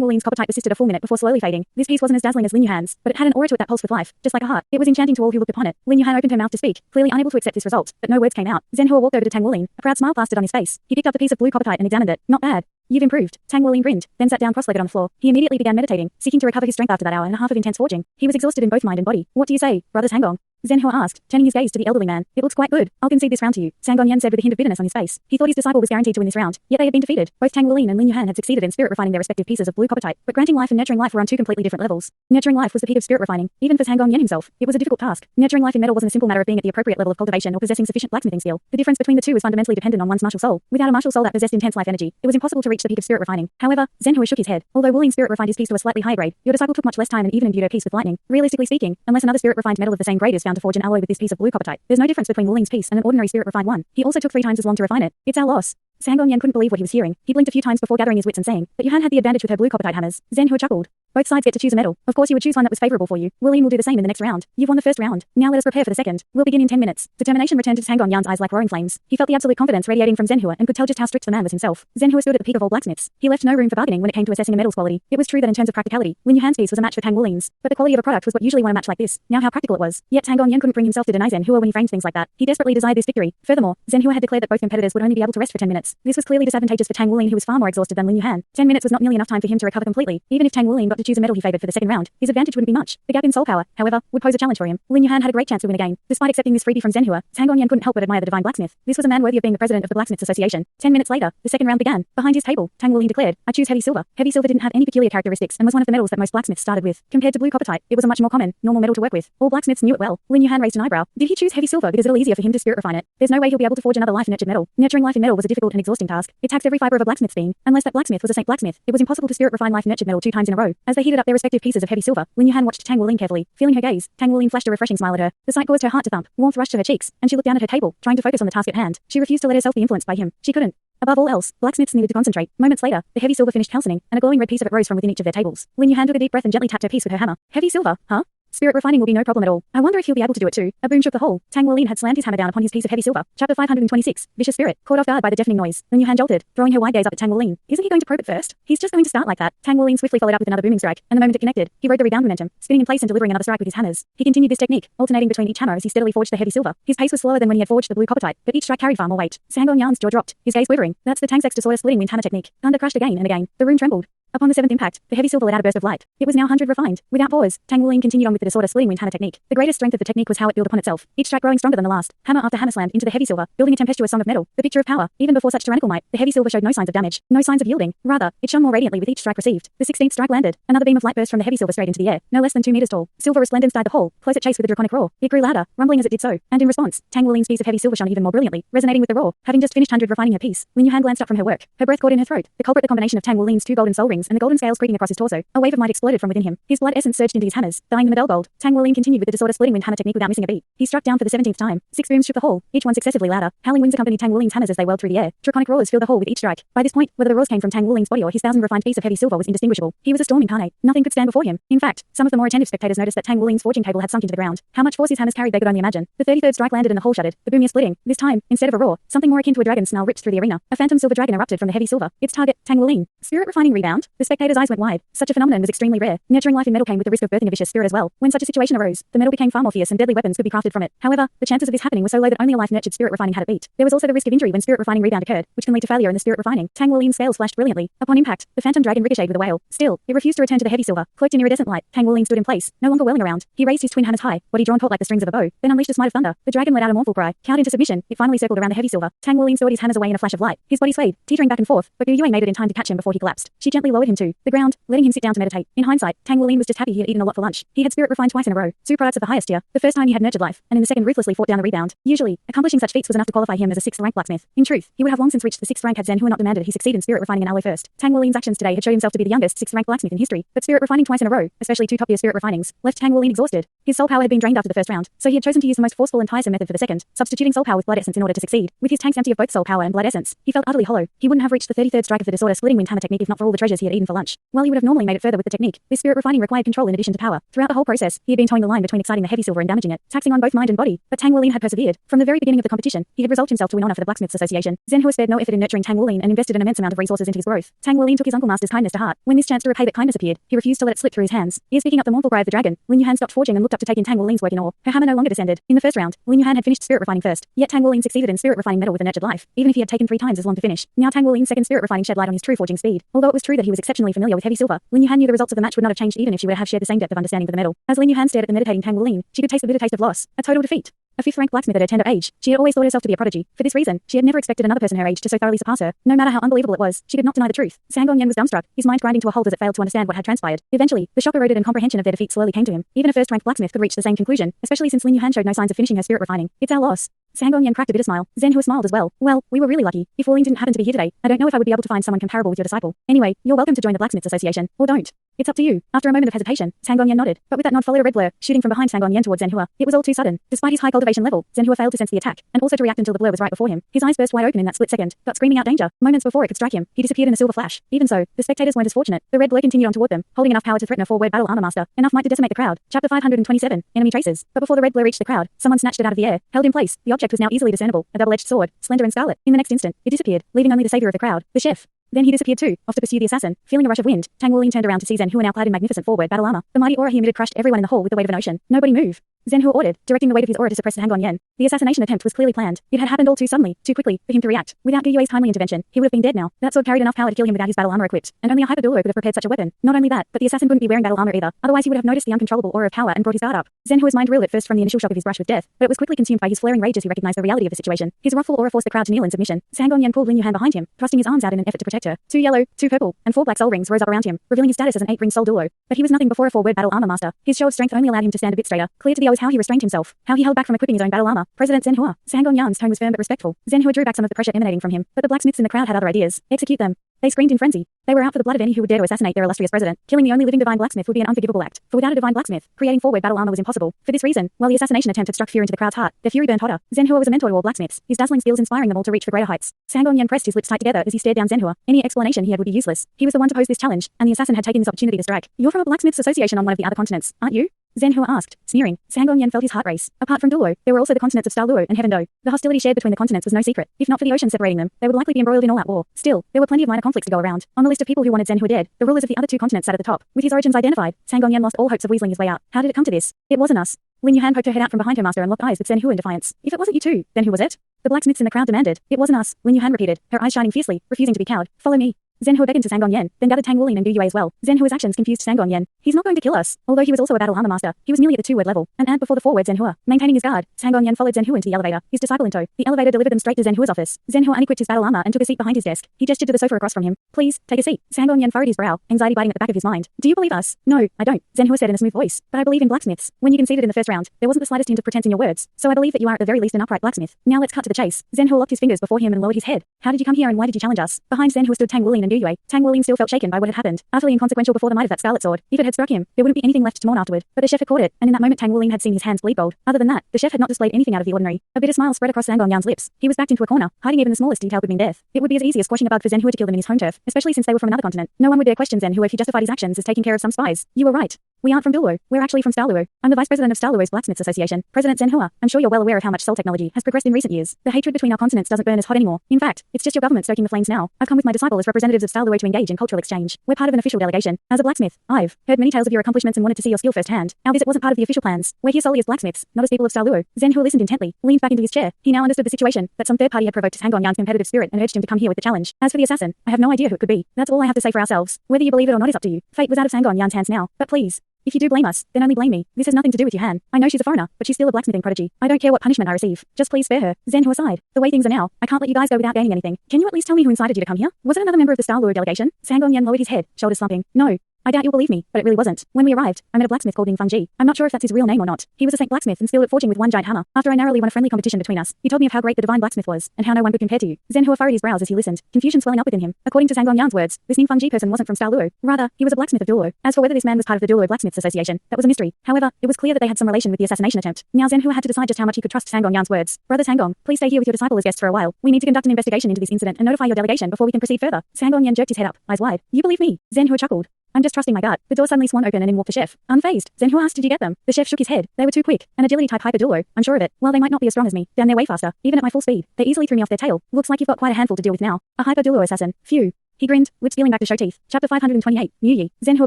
Wuolin's coppertite persisted a full minute before slowly fading. This piece wasn't as dazzling as Lin Yuhan's, but it had an aura to it that pulsed with life, just like a heart. It was enchanting to all who looked upon it. Lin Yuhan opened her mouth to speak, clearly unable to accept this result, but no words came out. Zhen Hua walked over to Tang Wuolin. A proud smile plastered on his face. He picked up the piece of blue coppertite and examined it. Not bad. You've improved. Tang Wuolin grinned, then sat down cross-legged on the floor. He immediately began meditating, seeking to recover his strength after that hour and a half of intense forging. He was exhausted in both mind and body. What do you say, brother Tangong? Zhen Hua asked, turning his gaze to the elderly man. It looks quite good. I'll concede this round to you, Sangong Yan said with a hint of bitterness on his face. He thought his disciple was guaranteed to win this round, yet they had been defeated. Both Tang Wuolin and Lin Yuhan had succeeded in spirit refining their respective pieces of blue coppertite, but granting life and nurturing life were on two completely different levels. Nurturing life was the peak of spirit refining, even for Sangong Yan himself. It was a difficult task. Nurturing life in metal wasn't a simple matter of being at the appropriate level of cultivation or possessing sufficient blacksmithing skill. The difference between the two was fundamentally dependent on one's martial soul. Without a martial soul that possessed intense life energy, it was impossible to reach the peak of spirit refining. However, Zhen Hua shook his head. Although Wuolin spirit refined his piece to a slightly higher grade, your disciple took much less time and even imbued her piece with lightning. Realistically speaking, unless another spirit refined metal of the same grade is found to forge an alloy with this piece of blue coppertite, there's no difference between Wuolin's piece and an ordinary spirit refined one. He also took 3 times as long to refine it. It's our loss. Sangong Yan couldn't believe what he was hearing. He blinked a few times before gathering his wits and saying, but Yuhan had the advantage with her blue coppertite hammers. Zhen Hua chuckled. Both sides get to choose a medal. Of course you would choose one that was favorable for you. Wuolin will do the same in the next round. You've won the first round. Now let us prepare for the second. We'll begin in 10 minutes. Determination returned to Sangong Yan's eyes like roaring flames. He felt the absolute confidence radiating from Zhen Hua and could tell just how strict the man was himself. Zhen Hua stood at the peak of all blacksmiths. He left no room for bargaining when it came to assessing a medal's quality. It was true that in terms of practicality, Lin Yuhan's piece was a match for Tang Wuolin's, but the quality of a product was what usually won a match like this. Now how practical it was. Yet Sangong Yan couldn't bring himself to deny Zhen Hua when he framed things like that. He desperately desired this victory. Furthermore, Zhen Hua had declared that both competitors would only be able to rest for 10 minutes. This was clearly disadvantageous for Tang Wuolin, who was far more exhausted than Lin Yuhan. 10 minutes was not nearly enough time for him to recover completely. Even if Tang Wuolin got to choose a medal he favored for the second round, his advantage wouldn't be much. The gap in soul power, however, would pose a challenge for him. Lin Yuhan had a great chance to win again. Despite accepting this freebie from Zhen Hua, Sangong Yan couldn't help but admire the divine blacksmith. This was a man worthy of being the president of the Blacksmiths Association. 10 minutes later, the second round began. Behind his table, Tang Wuolin declared, I choose heavy silver. Heavy silver didn't have any peculiar characteristics and was one of the metals that most blacksmiths started with. Compared to blue coppertite, it was a much more common, normal metal to work with. All blacksmiths knew it well. Lin Yuhan raised an eyebrow. Did he choose heavy silver because it'll easier for him to spirit refine it? There's no way he'll be able to forge another life-nurtured metal. Nurturing life in metal was a difficult and exhausting task. It taxed every fiber of a blacksmith's being. Unless that blacksmith was a saint blacksmith, it was impossible to spirit refine life-nurtured metal 2 times in a row. As they heated up their respective pieces of heavy silver, Lin Yuhan watched Tang Wuolin carefully. Feeling her gaze, Tang Wuolin flashed a refreshing smile at her. The sight caused her heart to thump. Warmth rushed to her cheeks, and she looked down at her table, trying to focus on the task at hand. She refused to let herself be influenced by him. She couldn't. Above all else, blacksmiths needed to concentrate. Moments later, the heavy silver finished calcining, and a glowing red piece of it rose from within each of their tables. Lin Yuhan took a deep breath and gently tapped her piece with her hammer. Heavy silver, huh? Spirit refining will be no problem at all. I wonder if he'll be able to do it too. A boom shook the hall. Tang Wuolin had slammed his hammer down upon his piece of heavy silver. Chapter 526. Vicious Spirit. Caught off guard by the deafening noise, Lin Yuhan jolted, throwing her wide gaze up at Tang Wuolin. Isn't he going to probe it first? He's just going to start like that. Tang Wuolin swiftly followed up with another booming strike, and the moment it connected, he rode the rebound momentum, spinning in place and delivering another strike with his hammers. He continued this technique, alternating between each hammer as he steadily forged the heavy silver. His pace was slower than when he had forged the blue coppertite, but each strike carried far more weight. Sangong Yan's jaw dropped, his gaze quivering. That's the Tang's disorder splitting wind hammer technique. Thunder crashed again and again. The room trembled. Upon the 7th impact, the heavy silver let out a burst of light. It was now 100 refined. Without pause, Tang Wuolin continued on with the disorder splitting wind hammer technique. The greatest strength of the technique was how it built upon itself, each strike growing stronger than the last. Hammer after hammer slammed into the heavy silver, building a tempestuous song of metal. The picture of power. Even before such tyrannical might, the heavy silver showed no signs of damage, no signs of yielding. Rather, it shone more radiantly with each strike received. The 16th strike landed. Another beam of light burst from the heavy silver straight into the air, no less than 2 meters tall. Silver resplendence dyed the hall, close at chase with a draconic roar. It grew louder, rumbling as it did so, and in response, Tang Wuolin's piece of heavy silver shone even more brilliantly, resonating with the roar. Having just finished 100 refining her piece, Lin Yuhan glanced up from her work. Her breath caught in her throat. The culprit, the combination of Tang Wuolin's 2 golden soul rings lungs and the golden scales creaking across his torso. A wave of might exploded from within him. His blood essence surged into his hammers, dyeing them a dull gold. Tang Wuling continued with the disorder-splitting wind hammer technique without missing a beat. He struck down for the 17th time. 6 booms shook the hall, each one successively louder. Howling winds accompanied Tang Wuling's hammers as they whirled through the air. Draconic roars filled the hall with each strike. By this point, whether the roars came from Tang Wuling's body or his 1,000 refined piece of heavy silver was indistinguishable. He was a storm incarnate. Nothing could stand before him. In fact, some of the more attentive spectators noticed that Tang Wuling's forging table had sunk into the ground. How much force his hammers carried they could only imagine. The 33rd strike landed and the hall shuddered. The boom ear splitting. This time, instead of a roar, something more akin to a dragon snarl ripped through the arena. A phantom silver dragon erupted from the heavy silver. Its target, Tang Wuling. Spirit refining rebound? The spectators' eyes went wide. Such a phenomenon was extremely rare. Nurturing life in metal came with the risk of birthing a vicious spirit as well. When such a situation arose, the metal became far more fierce and deadly weapons could be crafted from it. However, the chances of this happening were so low that only a life-nurtured spirit refining had it beat. There was also the risk of injury when spirit refining rebound occurred, which can lead to failure in the spirit refining. Tang Wuling's scales flashed brilliantly. Upon impact, the phantom dragon ricocheted with a wail. Still, it refused to return to the heavy silver. Cloaked in iridescent light, Tang Wuling stood in place, no longer whirling around. He raised his twin hammers high, body drawn taut like the strings of a bow, then unleashed a smite of thunder. The dragon let out a mournful cry. Cowed into submission, it finally circled around the heavy silver. Tang Wuling stored his hammers away in a flash of light. His body swayed, teetering back and forth, but Yue made it in time to catch him before he collapsed. She gently lowered him to the ground, letting him sit down to meditate. In hindsight, Tang Wuling was just happy he had eaten a lot for lunch. He had spirit refined twice in a row, 2 products of the highest tier. The first time he had nurtured life, and in the second ruthlessly fought down the rebound. Usually, accomplishing such feats was enough to qualify him as a 6th rank blacksmith. In truth, he would have long since reached the 6th rank had Zhen Hua not demanded he succeed in spirit refining an alloy first. Tang Wuling's actions today had shown himself to be the youngest 6th rank blacksmith in history, but spirit refining twice in a row, especially 2 top-tier spirit refinings, left Tang Wuling exhausted. His soul power had been drained after the first round, so he had chosen to use the most forceful and tiresome method for the second, substituting soul power with blood essence in order to succeed. With his tanks empty of both soul power and blood essence, he felt utterly hollow. He wouldn't have reached the 33rd strike of the disorder-splitting wind hammer technique if not for all the treasures he had eaten for lunch. While he would have normally made it further with the technique, this spirit refining required control in addition to power. Throughout the whole process, he had been towing the line between exciting the heavy silver and damaging it, taxing on both mind and body. But Tang Wuling had persevered. From the very beginning of the competition, he had resolved himself to win honor for the Blacksmiths Association. Zhen Hua spared no effort in nurturing Tang Wuling and invested an immense amount of resources into his growth. Tang Wuling took his uncle master's kindness to heart. When this chance to repay that kindness appeared, he refused to let it slip through his hands. Ears picking up the mournful cry of the dragon, Lin Yuhan stopped forging and looked up to take in Tang Wuling's work in awe. Her hammer no longer descended. In the first round, Lin Yuhan had finished spirit refining first, yet Tang Wuling succeeded in spirit refining metal with a nurtured life, even if he had taken 3 times as long to finish. Now Tang Wuling's second spirit refining shed light on his true forging speed. Although it was true that he was exceptionally familiar with heavy silver, Lin Yuhan knew the results of the match would not have changed even if she would have shared the same depth of understanding for the metal. As Lin Yuhan stared at the meditating Tang Wuling, she could taste the bitter taste of loss, a total defeat. A 5th rank blacksmith at her tender age, she had always thought herself to be a prodigy. For this reason, she had never expected another person her age to so thoroughly surpass her. No matter how unbelievable it was, she could not deny the truth. Sangong Yan was dumbstruck, his mind grinding to a halt as it failed to understand what had transpired. Eventually, the shock eroded and comprehension of their defeat slowly came to him. Even a 1st-rank blacksmith could reach the same conclusion, especially since Lin Yuhan showed no signs of finishing her spirit refining. It's our loss. Sangong Yan cracked a bitter smile. Zhen Hua smiled as well. Well, we were really lucky. If Wuling didn't happen to be here today, I don't know if I would be able to find someone comparable with your disciple. Anyway, you're welcome to join the Blacksmiths Association. Or don't. It's up to you. After a moment of hesitation, Sangong Yan nodded. But with that nod followed a red blur, shooting from behind Sangong Yan towards Zhen Hua. It was all too sudden. Despite his high cultivation level, Zhen Hua failed to sense the attack, and also to react until the blur was right before him. His eyes burst wide open in that split second, but screaming out danger. Moments before it could strike him, he disappeared in a silver flash. Even so, the spectators weren't as fortunate. The red blur continued on toward them, holding enough power to threaten a 4-word battle armor master, enough might to decimate the crowd. Chapter 527, Enemy Traces. But before the red blur reached the crowd, someone snatched it out of the air, held in place. The object was now easily discernible, a double-edged sword, slender and scarlet. In the next instant, it disappeared, leaving only the savior of the crowd, the chef. Then he disappeared too, off to pursue the assassin. Feeling a rush of wind, Tang Wuling turned around to see Zhen Hua now clad in magnificent 4-word battle armor. The mighty aura he emitted crushed everyone in the hall with the weight of an ocean. Nobody move. Zhen Hua ordered, directing the weight of his aura to suppress Sangong Yan. The assassination attempt was clearly planned. It had happened all too suddenly, too quickly, for him to react. Without Yue's timely intervention, he would have been dead now. That sword carried enough power to kill him without his battle armor equipped, and only a hyper Douluo could have prepared such a weapon. Not only that, but the assassin wouldn't be wearing battle armor either. Otherwise he would have noticed the uncontrollable aura of power and brought his guard up. Zhen Hua's mind reeled at first from the initial shock of his brush with death, but it was quickly consumed by his flaring rage as he recognized the reality of the situation. His wrathful aura forced the crowd to kneel in submission. Sangong Yan pulled Lin Yuhan behind him, thrusting his arms out in an effort to protect her. 2 yellow, 2 purple, and 4 black soul rings rose up around him, revealing his status as an 8-ring soul Douluo. But he was nothing before a 4-word battle armor master. His show of strength only allowed him to stand a bit straighter. Clear to the eye was how he restrained himself, how he held back from equipping his own battle armor. President Zhen Hua. Sangong Yan's tone was firm but respectful. Zhen Hua drew back some of the pressure emanating from him, but the blacksmiths in the crowd had other ideas. Execute them. They screamed in frenzy. They were out for the blood of any who would dare to assassinate their illustrious president. Killing the only living divine blacksmith would be an unforgivable act. For without a divine blacksmith, creating 4-word battle armor was impossible. For this reason, while the assassination attempt had struck fear into the crowd's heart, their fury burned hotter. Zhen Hua was a mentor to all blacksmiths, his dazzling skills inspiring them all to reach for greater heights. Sangong Yan pressed his lips tight together as he stared down Zhen Hua. Any explanation he had would be useless. He was the one to pose this challenge, and the assassin had taken this opportunity to strike. You're from a blacksmiths association on one of the other continents, aren't you? Zhen Hua asked, sneering. Sangong Yan felt his heart race. Apart from Douluo, there were also the continents of Douluo and Heaven Dou. The hostility shared between the continents was no secret. If not for the ocean separating them, they would likely be embroiled in all-out war. Still, there were plenty of minor conflicts to go around. On the list of people who wanted Zhen Hua dead, the rulers of the other 2 continents sat at the top. With his origins identified, Sangong Yan lost all hopes of weaseling his way out. How did it come to this? It wasn't us. Lin Yuhan poked her head out from behind her master and locked eyes with Zhen Hua in defiance. If it wasn't you two, then who was it? The blacksmiths in the crowd demanded. It wasn't us, Lin Yuhan repeated, her eyes shining fiercely, refusing to be cowed. Follow me. Zhen Hua beckoned to Sangong Yan, then gathered Tang Wuling and Yue as well. Zhen Hua's actions confused Sangong Yan. He's not going to kill us. Although he was also a battle armor master, he was merely at the 2-word level, an ant before the 4-word Zhen Hua. Maintaining his guard, Sangong Yan followed Zhen Hua into the elevator, his disciple in tow. The elevator delivered them straight to Zhen Hua's office. Zhen Hua unequipped his battle armor and took a seat behind his desk. He gestured to the sofa across from him. Please, take a seat. Sangong Yan furrowed his brow, anxiety biting at the back of his mind. Do you believe us? No, I don't, Zhen Hua said in a smooth voice. But I believe in blacksmiths. When you conceded in the first round, there wasn't the slightest hint of pretense in your words, so I believe that you are at the very least an upright blacksmith. Now let's cut to the chase. Zhen Hua locked his fingers before him and lowered his head. How did you come here and why did you challenge us? Behind Zhen Hua stood Tang Wuling and Liu Yue. Tang Wuling still felt shaken by what had happened, utterly inconsequential before the might of that scarlet sword. If it had struck him, there wouldn't be anything left to mourn afterward. But the chef had caught it, and in that moment Tang Wuling had seen his hands bleed gold. Other than that, the chef had not displayed anything out of the ordinary. A bitter smile spread across Sangong Yan's lips. He was backed into a corner, hiding even the smallest detail could mean death. It would be as easy as squashing a bug for Zhen Hua to kill them in his home turf, especially since they were from another continent. No one would dare question Zhen Hua if he justified his actions as taking care of some spies. You were right. We aren't from Douluo. We're actually from Douluo. I'm the vice president of Douluo's Blacksmiths Association, President Zhen Hua. I'm sure you're well aware of how much soul technology has progressed in recent years. The hatred between our continents doesn't burn as hot anymore. In fact, it's just your government stoking the flames now. I've come with my disciple as representatives of Douluo to engage in cultural exchange. We're part of an official delegation. As a blacksmith, I've heard many tales of your accomplishments and wanted to see your skill firsthand. Our visit wasn't part of the official plans. We're here solely as blacksmiths, not as people of Douluo. Zhen Hua listened intently, leaned back into his chair. He now understood the situation, that some third party had provoked Sangong Yan's competitive spirit and urged him to come here with the challenge. As for the assassin, I have no idea who it could be. That's all I have to say for ourselves. Whether you believe it or not is up to you. Fate was out of Sangong Yan's hands now, but please, if you do blame us, then only blame me. This has nothing to do with your Han. I know she's a foreigner, but she's still a blacksmithing prodigy. I don't care what punishment I receive. Just please spare her. Zhen Hua sighed. The way things are now, I can't let you guys go without gaining anything. Can you at least tell me who incited you to come here? Was it another member of the Douluo delegation? Sangong Yan lowered his head, shoulders slumping. No. I doubt you'll believe me, but it really wasn't. When we arrived, I met a blacksmith called Ning Fengji. I'm not sure if that's his real name or not. He was a saint blacksmith and skilled at forging with one giant hammer. After I narrowly won a friendly competition between us, he told me of how great the divine blacksmith was, and how no one could compare to you. Zhen Hua furrowed his brows as he listened, confusion swelling up within him. According to Sangong Yan's words, this Ning Fengji person wasn't from Douluo. Rather, he was a blacksmith of Douluo. As for whether this man was part of the Douluo Blacksmiths Association, that was a mystery. However, it was clear that they had some relation with the assassination attempt. Now Zhen Hua had to decide just how much he could trust Sangong Yan's words. Brother Sangong, please stay here with your disciple as guests for a while. We need to conduct an investigation into this incident and notify your delegation before we can proceed further. Sangong Yan jerked his head up, eyes wide. You believe me? Zhen Hua chuckled. I'm just trusting my gut. The door suddenly swung open and in walked the chef. Unfazed, Zhen Hua asked, did you get them? The chef shook his head. They were too quick. An agility type hyper Douluo. I'm sure of it. While they might not be as strong as me, they're way faster. Even at my full speed, they easily threw me off their tail. Looks like you've got quite a handful to deal with now. A hyper Douluo assassin. Phew. He grinned, lips peeling back to show teeth. Chapter 528, New Yi. Zhen Hua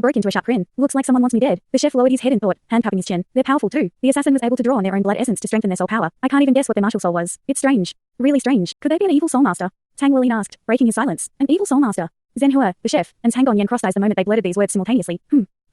broke into a sharp grin. Looks like someone wants me dead. The chef lowered his head in thought, hand cupping his chin. They're powerful too. The assassin was able to draw on their own blood essence to strengthen their soul power. I can't even guess what their martial soul was. It's strange. Really strange. Could they be an evil soul master? Tang Wuling asked, breaking his silence. An evil soul master. Zhen Hua, the chef, and Sangong Yan crossed eyes the moment they blurted these words simultaneously.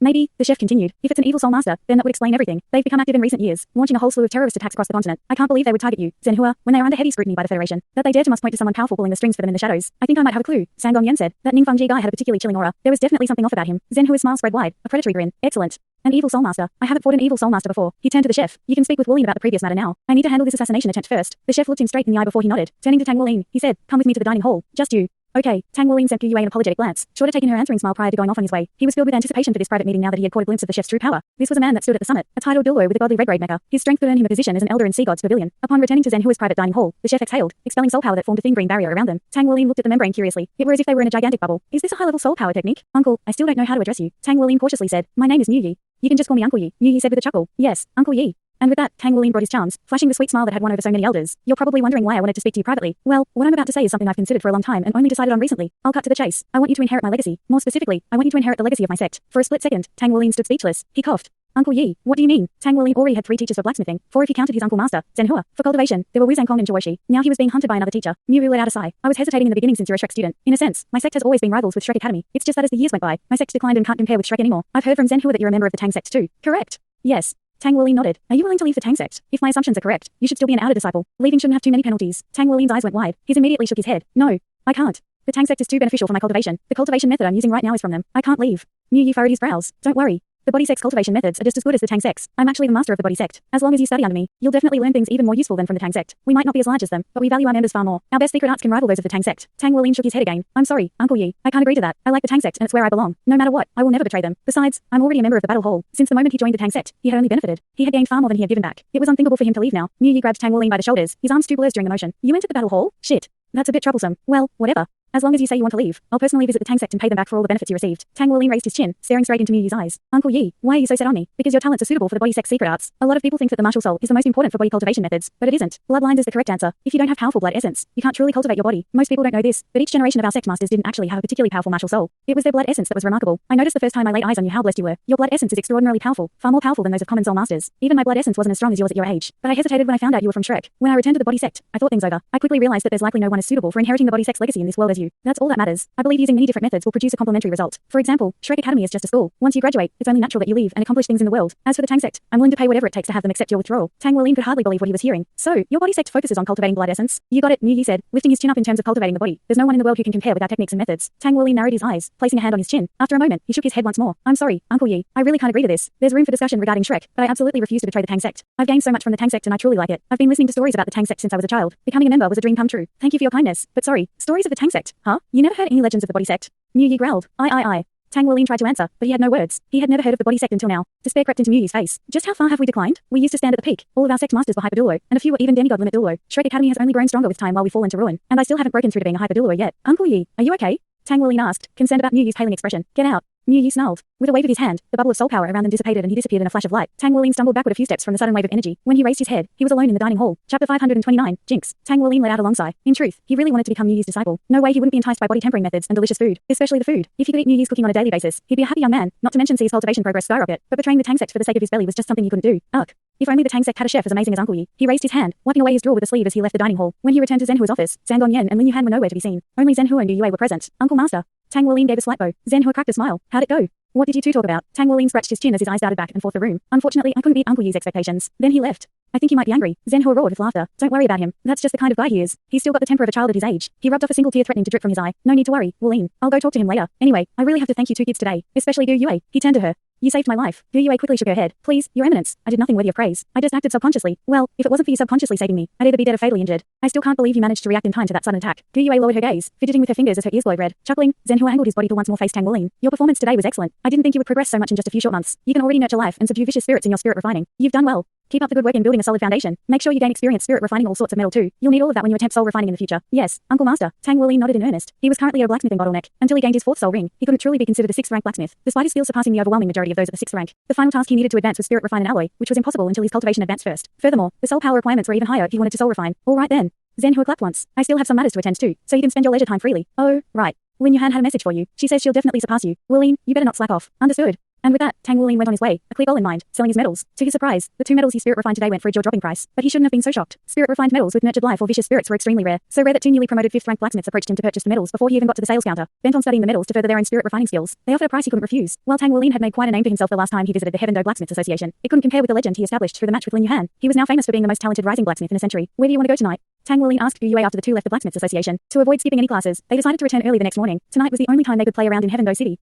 Maybe, the chef continued. If it's an evil soul master, then that would explain everything. They've become active in recent years, launching a whole slew of terrorist attacks across the continent. I can't believe they would target you, Zhen Hua, when they are under heavy scrutiny by the Federation. That they dare to must point to someone powerful pulling the strings for them in the shadows. I think I might have a clue, Sangong Yan said. That Ning Fengji guy had a particularly chilling aura. There was definitely something off about him. Zhen Hua's smile spread wide, a predatory grin. Excellent. An evil soul master. I haven't fought an evil soul master before. He turned to the chef. You can speak with Wuling about the previous matter now. I need to handle this assassination attempt first. The chef looked him straight in the eye before he nodded. Turning to Tang Wuling, he said, come with me to the dining hall. Just you. Okay, Tang Wuling sent Liu Yue an apologetic glance, short of taking her answering smile prior to going off on his way. He was filled with anticipation for this private meeting now that he had caught a glimpse of the chef's true power. This was a man that stood at the summit, a titled Douluo with a godly red-grade mecha. His strength could earn him a position as an elder in Sea God's Pavilion. Upon returning to Zhen Hua's private dining hall, the chef exhaled, expelling soul power that formed a thin green barrier around them. Tang Wuling looked at the membrane curiously. It were as if they were in a gigantic bubble. Is this a high-level soul power technique? Uncle, I still don't know how to address you. Tang Wuling cautiously said. My name is New Yi. You can just call me Uncle Yi. New Yi said with a chuckle. Yes, Uncle Yi. And with that, Tang Wuling brought his charms, flashing the sweet smile that had won over so many elders. You're probably wondering why I wanted to speak to you privately. Well, what I'm about to say is something I've considered for a long time and only decided on recently. I'll cut to the chase. I want you to inherit my legacy. More specifically, I want you to inherit the legacy of my sect. For a split second, Tang Wuling stood speechless. He coughed. Uncle Yi, what do you mean? Tang Wuling already had 3 teachers for blacksmithing, 4 if he counted his uncle master, Zhen Hua. For cultivation, there were Wu Zhangkong and Zhuoshi. Now he was being hunted by another teacher. Mu Wu let out a sigh. I was hesitating in the beginning since you're a Shrek student. In a sense, my sect has always been rivals with Shrek Academy. It's just that as the years went by, my sect declined and can't compare with Shrek anymore. I've heard from Zhen Hua that you're a member of the Tang sect too. Correct? Yes. Tang Wuling nodded. Are you willing to leave the Tang sect? If my assumptions are correct, you should still be an outer disciple. Leaving shouldn't have too many penalties. Tang Wuling's eyes went wide. He immediately shook his head. No, I can't. The Tang sect is too beneficial for my cultivation. The cultivation method I'm using right now is from them. I can't leave. Mu Yi furrowed his brows. Don't worry. The body sect's cultivation methods are just as good as the Tang sect's. I'm actually the master of the body sect. As long as you study under me, you'll definitely learn things even more useful than from the Tang sect. We might not be as large as them, but we value our members far more. Our best secret arts can rival those of the Tang sect. Tang Wuling shook his head again. I'm sorry, Uncle Yi. I can't agree to that. I like the Tang sect and it's where I belong. No matter what, I will never betray them. Besides, I'm already a member of the battle hall. Since the moment he joined the Tang sect, he had only benefited. He had gained far more than he had given back. It was unthinkable for him to leave now. Mu Yi grabbed Tang Wuling by the shoulders. His arms too blurred during the motion. You entered the battle hall? Shit. That's a bit troublesome. Well, whatever. As long as you say you want to leave, I'll personally visit the Tang sect and pay them back for all the benefits you received. Tang Wuling raised his chin, staring straight into Mu Yi's eyes. Uncle Yi, why are you so set on me? Because your talents are suitable for the body sect's secret arts. A lot of people think that the martial soul is the most important for body cultivation methods, but it isn't. Bloodlines is the correct answer. If you don't have powerful blood essence, you can't truly cultivate your body. Most people don't know this, but each generation of our sect masters didn't actually have a particularly powerful martial soul. It was their blood essence that was remarkable. I noticed the first time I laid eyes on you how blessed you were. Your blood essence is extraordinarily powerful, far more powerful than those of common soul masters. Even my blood essence wasn't as strong as yours at your age, but I hesitated when I found out you were from Shrek. When I returned to the body sect, I thought things over. I quickly realized that there's likely no one as suitable for inheriting the body sect's legacy in this world as you. That's all that matters. I believe using many different methods will produce a complementary result. For example, Shrek Academy is just a school. Once you graduate, it's only natural that you leave and accomplish things in the world. As for the Tang sect, I'm willing to pay whatever it takes to have them accept your withdrawal. Tang Wuling could hardly believe what he was hearing. So, your body sect focuses on cultivating blood essence? You got it, Mu Yi said, lifting his chin up in terms of cultivating the body. There's no one in the world who can compare with our techniques and methods. Tang Wuling narrowed his eyes, placing a hand on his chin. After a moment, he shook his head once more. I'm sorry, Uncle Yi. I really can't agree to this. There's room for discussion regarding Shrek, but I absolutely refuse to betray the Tang sect. I've gained so much from the Tang sect and I truly like it. I've been listening to stories about the Tang sect since I was a child. Becoming a member was a dream come true. Thank you for your kindness. But sorry, stories of the Tang sect, huh? You never heard any legends of the body sect? Mu Yi growled. I. Tang Wuling tried to answer, but he had no words. He had never heard of the body sect until now. Despair crept into Mu Yi's face. Just how far have we declined? We used to stand at the peak. All of our sect masters were hyper Douluo, and a few were even demigod limit Douluo. Shrek Academy has only grown stronger with time while we fall into ruin, and I still haven't broken through to being a hyper Douluo yet. Uncle Yi, are you okay? Tang Wuling asked, concerned about Mu Yi's paling expression. Get out. Mu Yi snarled. With a wave of his hand, the bubble of soul power around them dissipated and he disappeared in a flash of light. Tang Wuling stumbled backward a few steps from the sudden wave of energy. When he raised his head, he was alone in the dining hall. Chapter 529, Jinx. Tang Wuling let out a long sigh. In truth, he really wanted to become Mu Yi's disciple. No way he wouldn't be enticed by body tempering methods and delicious food, especially the food. If he could eat Mu Yi's cooking on a daily basis, he'd be a happy young man, not to mention see his cultivation progress skyrocket. But betraying the Tang sect for the sake of his belly was just something he couldn't do. Ugh. If only the Tang sect had a chef as amazing as Uncle Yi. He raised his hand, wiping away his drawer with a sleeve as he left the dining hall. When he returned to Zhenhua's office, Zhang Yan and Lin Yuhan were nowhere to be seen. Only Zhenhua and Yu Yue were present. Uncle Master. Tang Wuling gave a slight bow. Zhenhua cracked a smile. How'd it go? What did you two talk about? Tang Wuling scratched his chin as his eyes darted back and forth the room. Unfortunately, I couldn't beat Uncle Yi's expectations. Then he left. I think he might be angry. Zhenhua roared with laughter. Don't worry about him. That's just the kind of guy he is. He's still got the temper of a child at his age. He rubbed off a single tear threatening to drip from his eye. No need to worry, Wuling. I'll go talk to him later. Anyway, I really have to thank you two kids today. Especially Dou Yue. He turned to her. You saved my life. Dou Yue quickly shook her head. Please, Your Eminence, I did nothing worthy of praise. I just acted subconsciously. Well, if it wasn't for you subconsciously saving me, I'd either be dead or fatally injured. I still can't believe you managed to react in time to that sudden attack. Dou Yue lowered her gaze, fidgeting with her fingers as her ears glowed red. Chuckling, Zhenhua angled his body to once more face Tang Wuling. Your performance today was excellent. I didn't think you would progress so much in just a few short months. You can already nurture life and subdue vicious spirits in your spirit refining. You've done well. Keep up the good work in building a solid foundation. Make sure you gain experience spirit refining all sorts of metal too. You'll need all of that when you attempt soul refining in the future. Yes, Uncle Master. Tang Wuling nodded in earnest. He was currently a blacksmithing bottleneck. Until he gained his 4th soul ring, he couldn't truly be considered a 6th rank blacksmith, despite his skills surpassing the overwhelming majority of those at the 6th rank. The final task he needed to advance was spirit refine and alloy, which was impossible until his cultivation advanced first. Furthermore, the soul power requirements were even higher if he wanted to soul refine. All right then. Zhenhua clapped once. I still have some matters to attend to, so you can spend your leisure time freely. Oh, right. Lin Yuhan had a message for you. She says she'll definitely surpass you. Wuling, you better not slack off. Understood. And with that, Tang Wuling went on his way, a clear goal in mind, selling his metals. To his surprise, the 2 metals he spirit refined today went for a jaw-dropping price, but he shouldn't have been so shocked. Spirit refined metals with nurtured life or vicious spirits were extremely rare, so rare that 2 newly promoted 5th rank blacksmiths approached him to purchase the metals before he even got to the sales counter. Bent on studying the metals to further their own spirit refining skills, they offered a price he couldn't refuse. While Tang Wuling had made quite a name for himself the last time he visited the Heaven Dou Blacksmiths Association, it couldn't compare with the legend he established through the match with Lin Yuhan. He was now famous for being the most talented rising blacksmith in a century. Where do you want to go tonight? Tang Wuling asked Dou Yue after the two left the Blacksmiths Association. To avoid skipping any classes, they decided to return early the next morning. Tonight was the only time they could play around in Heaven Dou City.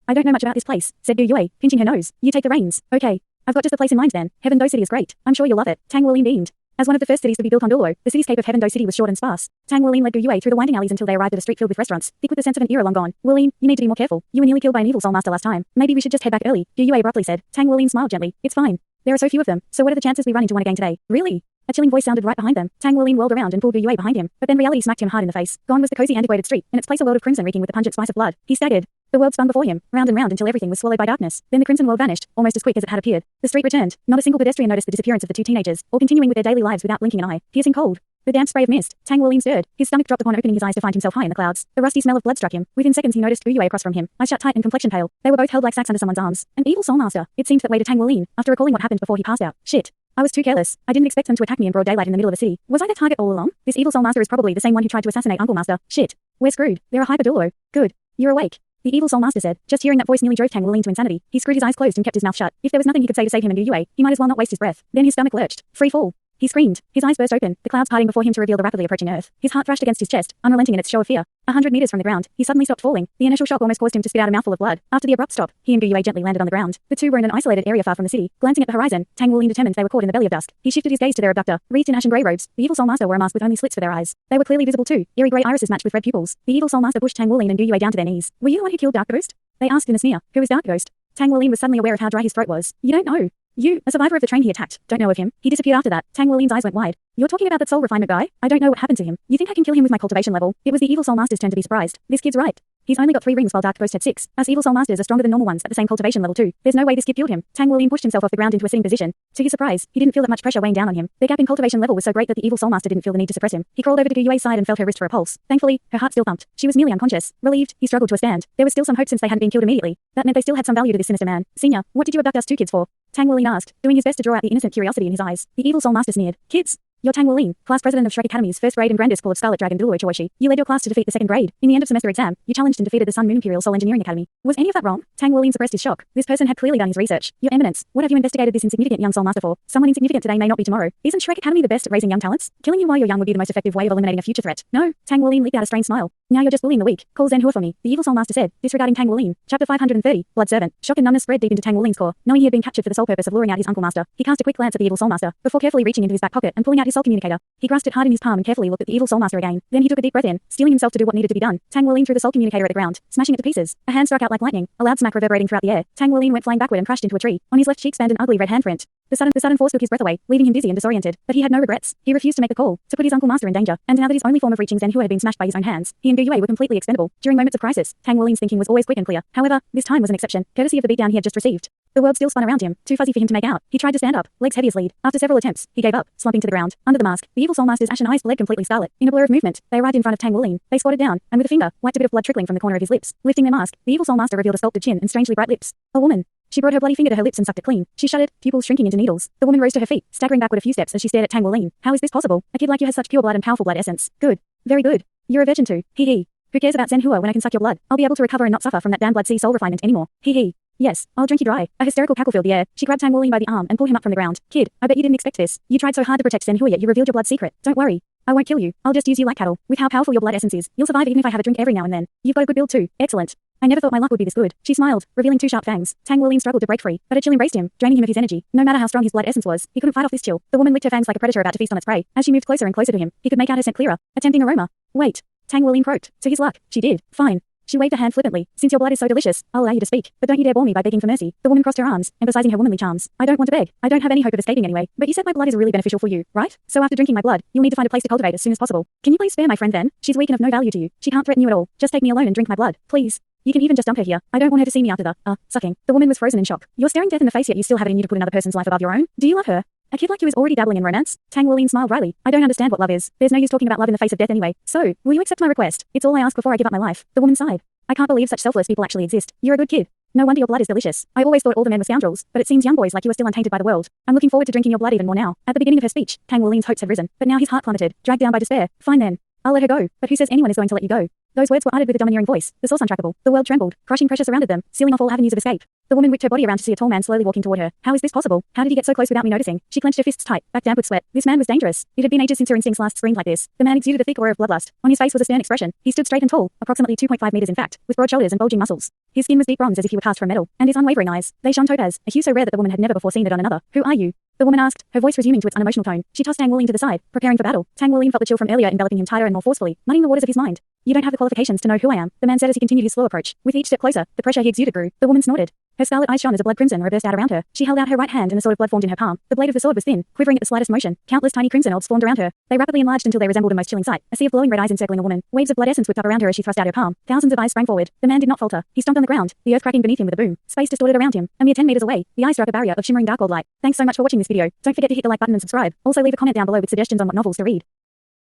I don't know much about this place, said Dou Yue, pinching her nose. You take the reins. Okay. I've got just the place in mind then. Heaven Dou City is great. I'm sure you'll love it. Tang Wuling beamed. As one of the first cities to be built on Douluo, the cityscape of Heaven Dou City was short and sparse. Tang Wuling led Dou Yue through the winding alleys until they arrived at a street filled with restaurants, thick with the sense of an era long gone. Wuling, you need to be more careful. You were nearly killed by an evil soul master last time. Maybe we should just head back early, Dou Yue abruptly said. Tang Wuling smiled gently. It's fine. There are so few of them, so what are the chances we run into one again today? Really? A chilling voice sounded right behind them. Tang Wuling whirled around and pulled Dou Yue behind him, but then reality smacked him hard in the face. Gone was the cozy antiquated street, in its place a world of crimson reeking with the pungent spice of blood. He staggered. The world spun before him, round and round until everything was swallowed by darkness. Then the crimson world vanished, almost as quick as it had appeared. The street returned. Not a single pedestrian noticed the disappearance of the 2 teenagers, or continuing with their daily lives without blinking an eye. Piercing cold. The damp spray of mist. Tang Wuling stirred. His stomach dropped upon opening his eyes to find himself high in the clouds. The rusty smell of blood struck him. Within seconds he noticed Dou Yue across from him, eyes shut tight and complexion pale. They were both held like sacks under someone's arms. An evil soul master. It seemed that way to Tang Wuling, after recalling what happened before he passed out. Shit. I was too careless. I didn't expect them to attack me in broad daylight in the middle of a city. Was I their target all along? This evil soul master is probably the same one who tried to assassinate Uncle Master. Shit. We're screwed. They're a hyper Douluo. Good. You're awake. The evil soul master said. Just hearing that voice nearly drove Tang Wuling to insanity. He screwed his eyes closed and kept his mouth shut. If there was nothing he could say to save him and Dou Yue, he might as well not waste his breath. Then his stomach lurched. Free fall. He screamed. His eyes burst open, the clouds parting before him to reveal the rapidly approaching earth. His heart thrashed against his chest, unrelenting in its show of fear. 100 meters from the ground, he suddenly stopped falling. The initial shock almost caused him to spit out a mouthful of blood. After the abrupt stop, he and Dou Yue gently landed on the ground. The two were in an isolated area far from the city. Glancing at the horizon, Tang Wuling determined they were caught in the belly of dusk. He shifted his gaze to their abductor, wreathed in ashen grey robes. The evil soul master wore a mask with only slits for their eyes. They were clearly visible too, eerie grey irises matched with red pupils. The evil soul master pushed Tang Wuling and Dou Yue down to their knees. Were you the one who killed Dark Ghost? They asked in a sneer. Who is Dark Ghost? Tang Wuling was suddenly aware of how dry his throat was. You don't know. You, a survivor of the train he attacked, don't know of him. He disappeared after that. Tang Wuling's eyes went wide. You're talking about that soul refinement guy? I don't know what happened to him. You think I can kill him with my cultivation level? It was the evil soul master's turn to be surprised. This kid's right. He's only got 3 rings while Dark Ghost had 6. Us evil soul masters are stronger than normal ones at the same cultivation level too. There's no way this kid killed him. Tang Wuling pushed himself off the ground into a sitting position. To his surprise, he didn't feel that much pressure weighing down on him. The gap in cultivation level was so great that the evil soul master didn't feel the need to suppress him. He crawled over to Dou Yue's side and felt her wrist for a pulse. Thankfully, her heart still thumped. She was nearly unconscious. Relieved, he struggled to a stand. There was still some hope since they hadn't been killed immediately. That meant they still had some value to this sinister man. Senior, what did you abduct us 2 kids for? Tang Wuling asked, doing his best to draw out the innocent curiosity in his eyes. The evil soul master sneered. Kids? You're Tang Wuling, class president of Shrek Academy's 1st grade and grandest school of Scarlet Dragon Douluo Chaoshi. You led your class to defeat the 2nd grade. In the end of semester exam, you challenged and defeated the Sun Moon Imperial Soul Engineering Academy. Was any of that wrong? Tang Wuling suppressed his shock. This person had clearly done his research. Your Eminence, what have you investigated this insignificant young soul master for? Someone insignificant today may not be tomorrow. Isn't Shrek Academy the best at raising young talents? Killing you while you're young would be the most effective way of eliminating a future threat. No. Tang Wuling leaped out a strained smile. Now you're just bullying the weak. Call Zen Hua for me, the evil soul master said, disregarding Tang Wulin. Chapter 530, Blood Servant. Shock and numbness spread deep into Tang Wulin's core. Knowing he had been captured for the sole purpose of luring out his uncle master, he cast a quick glance at the evil soul master, before carefully reaching into his back pocket and pulling out his soul communicator. He grasped it hard in his palm and carefully looked at the evil soul master again. Then he took a deep breath in, steeling himself to do what needed to be done. Tang Wulin threw the soul communicator at the ground, smashing it to pieces. A hand struck out like lightning, a loud smack reverberating throughout the air. Tang Wulin went flying backward and crashed into a tree. On his left cheek spanned an ugly red handprint. The sudden force took his breath away, leaving him dizzy and disoriented, but he had no regrets. He refused to make the call, to put his uncle master in danger, and now that his only form of reaching Zen Hua had been smashed by his own hands, he and Douluo were completely expendable. During moments of crisis, Tang Wulin's thinking was always quick and clear. However, this time was an exception, courtesy of the beatdown he had just received. The world still spun around him, too fuzzy for him to make out. He tried to stand up, legs heavy as lead. After several attempts, he gave up, slumping to the ground. Under the mask, the evil soul master's ashen eyes bled completely scarlet. In a blur of movement, they arrived in front of Tang Wulin. They squatted down, and with a finger, wiped a bit of blood trickling from the corner of his lips. Lifting their mask, the evil soul master revealed a sculpted chin and strangely bright lips. A woman. She brought her bloody finger to her lips and sucked it clean. She shuddered, pupils shrinking into needles. The woman rose to her feet, staggering backward a few steps as she stared at Tang Wulin. How is this possible? A kid like you has such pure blood and powerful blood essence. Good. Very good. You're a virgin too. Hee hee. Who cares about Zen Hua when I can suck your blood? I'll be able to recover and not suffer from that damn blood sea soul refinement anymore. Hee hee. Yes, I'll drink you dry. A hysterical cackle filled the air. She grabbed Tang Wulin by the arm and pulled him up from the ground. Kid, I bet you didn't expect this. You tried so hard to protect Zen Hua yet you revealed your blood secret. Don't worry. I won't kill you. I'll just use you like cattle. With how powerful your blood essence is, you'll survive even if I have a drink every now and then. You've got a good build too. Excellent. I never thought my luck would be this good. She smiled, revealing two sharp fangs. Tang Wulin struggled to break free, but a chill embraced him, draining him of his energy. No matter how strong his blood essence was, he couldn't fight off this chill. The woman licked her fangs like a predator about to feast on its prey. As she moved closer and closer to him, he could make out her scent clearer, a tempting aroma. Wait. Tang Wulin croaked. To his luck, she did. Fine. She waved a hand flippantly. Since your blood is so delicious, I'll allow you to speak. But don't you dare bore me by begging for mercy. The woman crossed her arms, emphasizing her womanly charms. I don't want to beg. I don't have any hope of escaping anyway. But you said my blood is really beneficial for you, right? So after drinking my blood, you'll need to find a place to cultivate as soon as possible. Can you please spare my friend then? She's weak and of no value to you. She can't threaten you at all. Just take me alone and drink my blood, please. You can even just dump her here. I don't want her to see me after the, sucking. The woman was frozen in shock. You're staring death in the face yet you still have it in you to put another person's life above your own? Do you love her? A kid like you is already dabbling in romance? Tang Wulin smiled wryly. I don't understand what love is. There's no use talking about love in the face of death anyway. So, will you accept my request? It's all I ask before I give up my life. The woman sighed. I can't believe such selfless people actually exist. You're a good kid. No wonder your blood is delicious. I always thought all the men were scoundrels, but it seems young boys like you are still untainted by the world. I'm looking forward to drinking your blood even more now. At the beginning of her speech, Tang Wulin's hopes had risen, but now his heart plummeted, dragged down by despair. Fine then. I'll let her go, but who says anyone is going to let you go? Those words were uttered with a domineering voice, the source untrackable. The world trembled, crushing pressure surrounded them, sealing off all avenues of escape. The woman whipped her body around to see a tall man slowly walking toward her. How is this possible? How did he get so close without me noticing? She clenched her fists tight, back damp with sweat. This man was dangerous. It had been ages since her instincts last screamed like this. The man exuded a thick aura of bloodlust. On his face was a stern expression. He stood straight and tall, approximately 2.5 meters in fact, with broad shoulders and bulging muscles. His skin was deep bronze as if he were cast from metal, and his unwavering eyes, they shone topaz, a hue so rare that the woman had never before seen it on another. Who are you? The woman asked, her voice resuming to its unemotional tone. She tossed Tang Wulin to the side, preparing for battle. Tang Wulin felt the chill from earlier enveloping him tighter and more forcefully, muddying the waters of his mind. You don't have the qualifications to know who I am, the man said as he continued his slow approach. With each step closer, the pressure he exuded grew. The woman snorted. Her scarlet eyes shone as a blood crimson burst out around her. She held out her right hand and a sword of blood formed in her palm. The blade of the sword was thin, quivering at the slightest motion. Countless tiny crimson orbs formed around her. They rapidly enlarged until they resembled a most chilling sight. A sea of glowing red eyes encircling a woman. Waves of blood essence whipped up around her as she thrust out her palm. Thousands of eyes sprang forward. The man did not falter. He stomped on the ground, the earth cracking beneath him with a boom. Space distorted around him. A mere 10 meters away, the eye struck a barrier of shimmering dark gold light. Thanks so much for watching this video. Don't forget to hit the like button and subscribe. Also leave a comment down below with suggestions on what novels to read.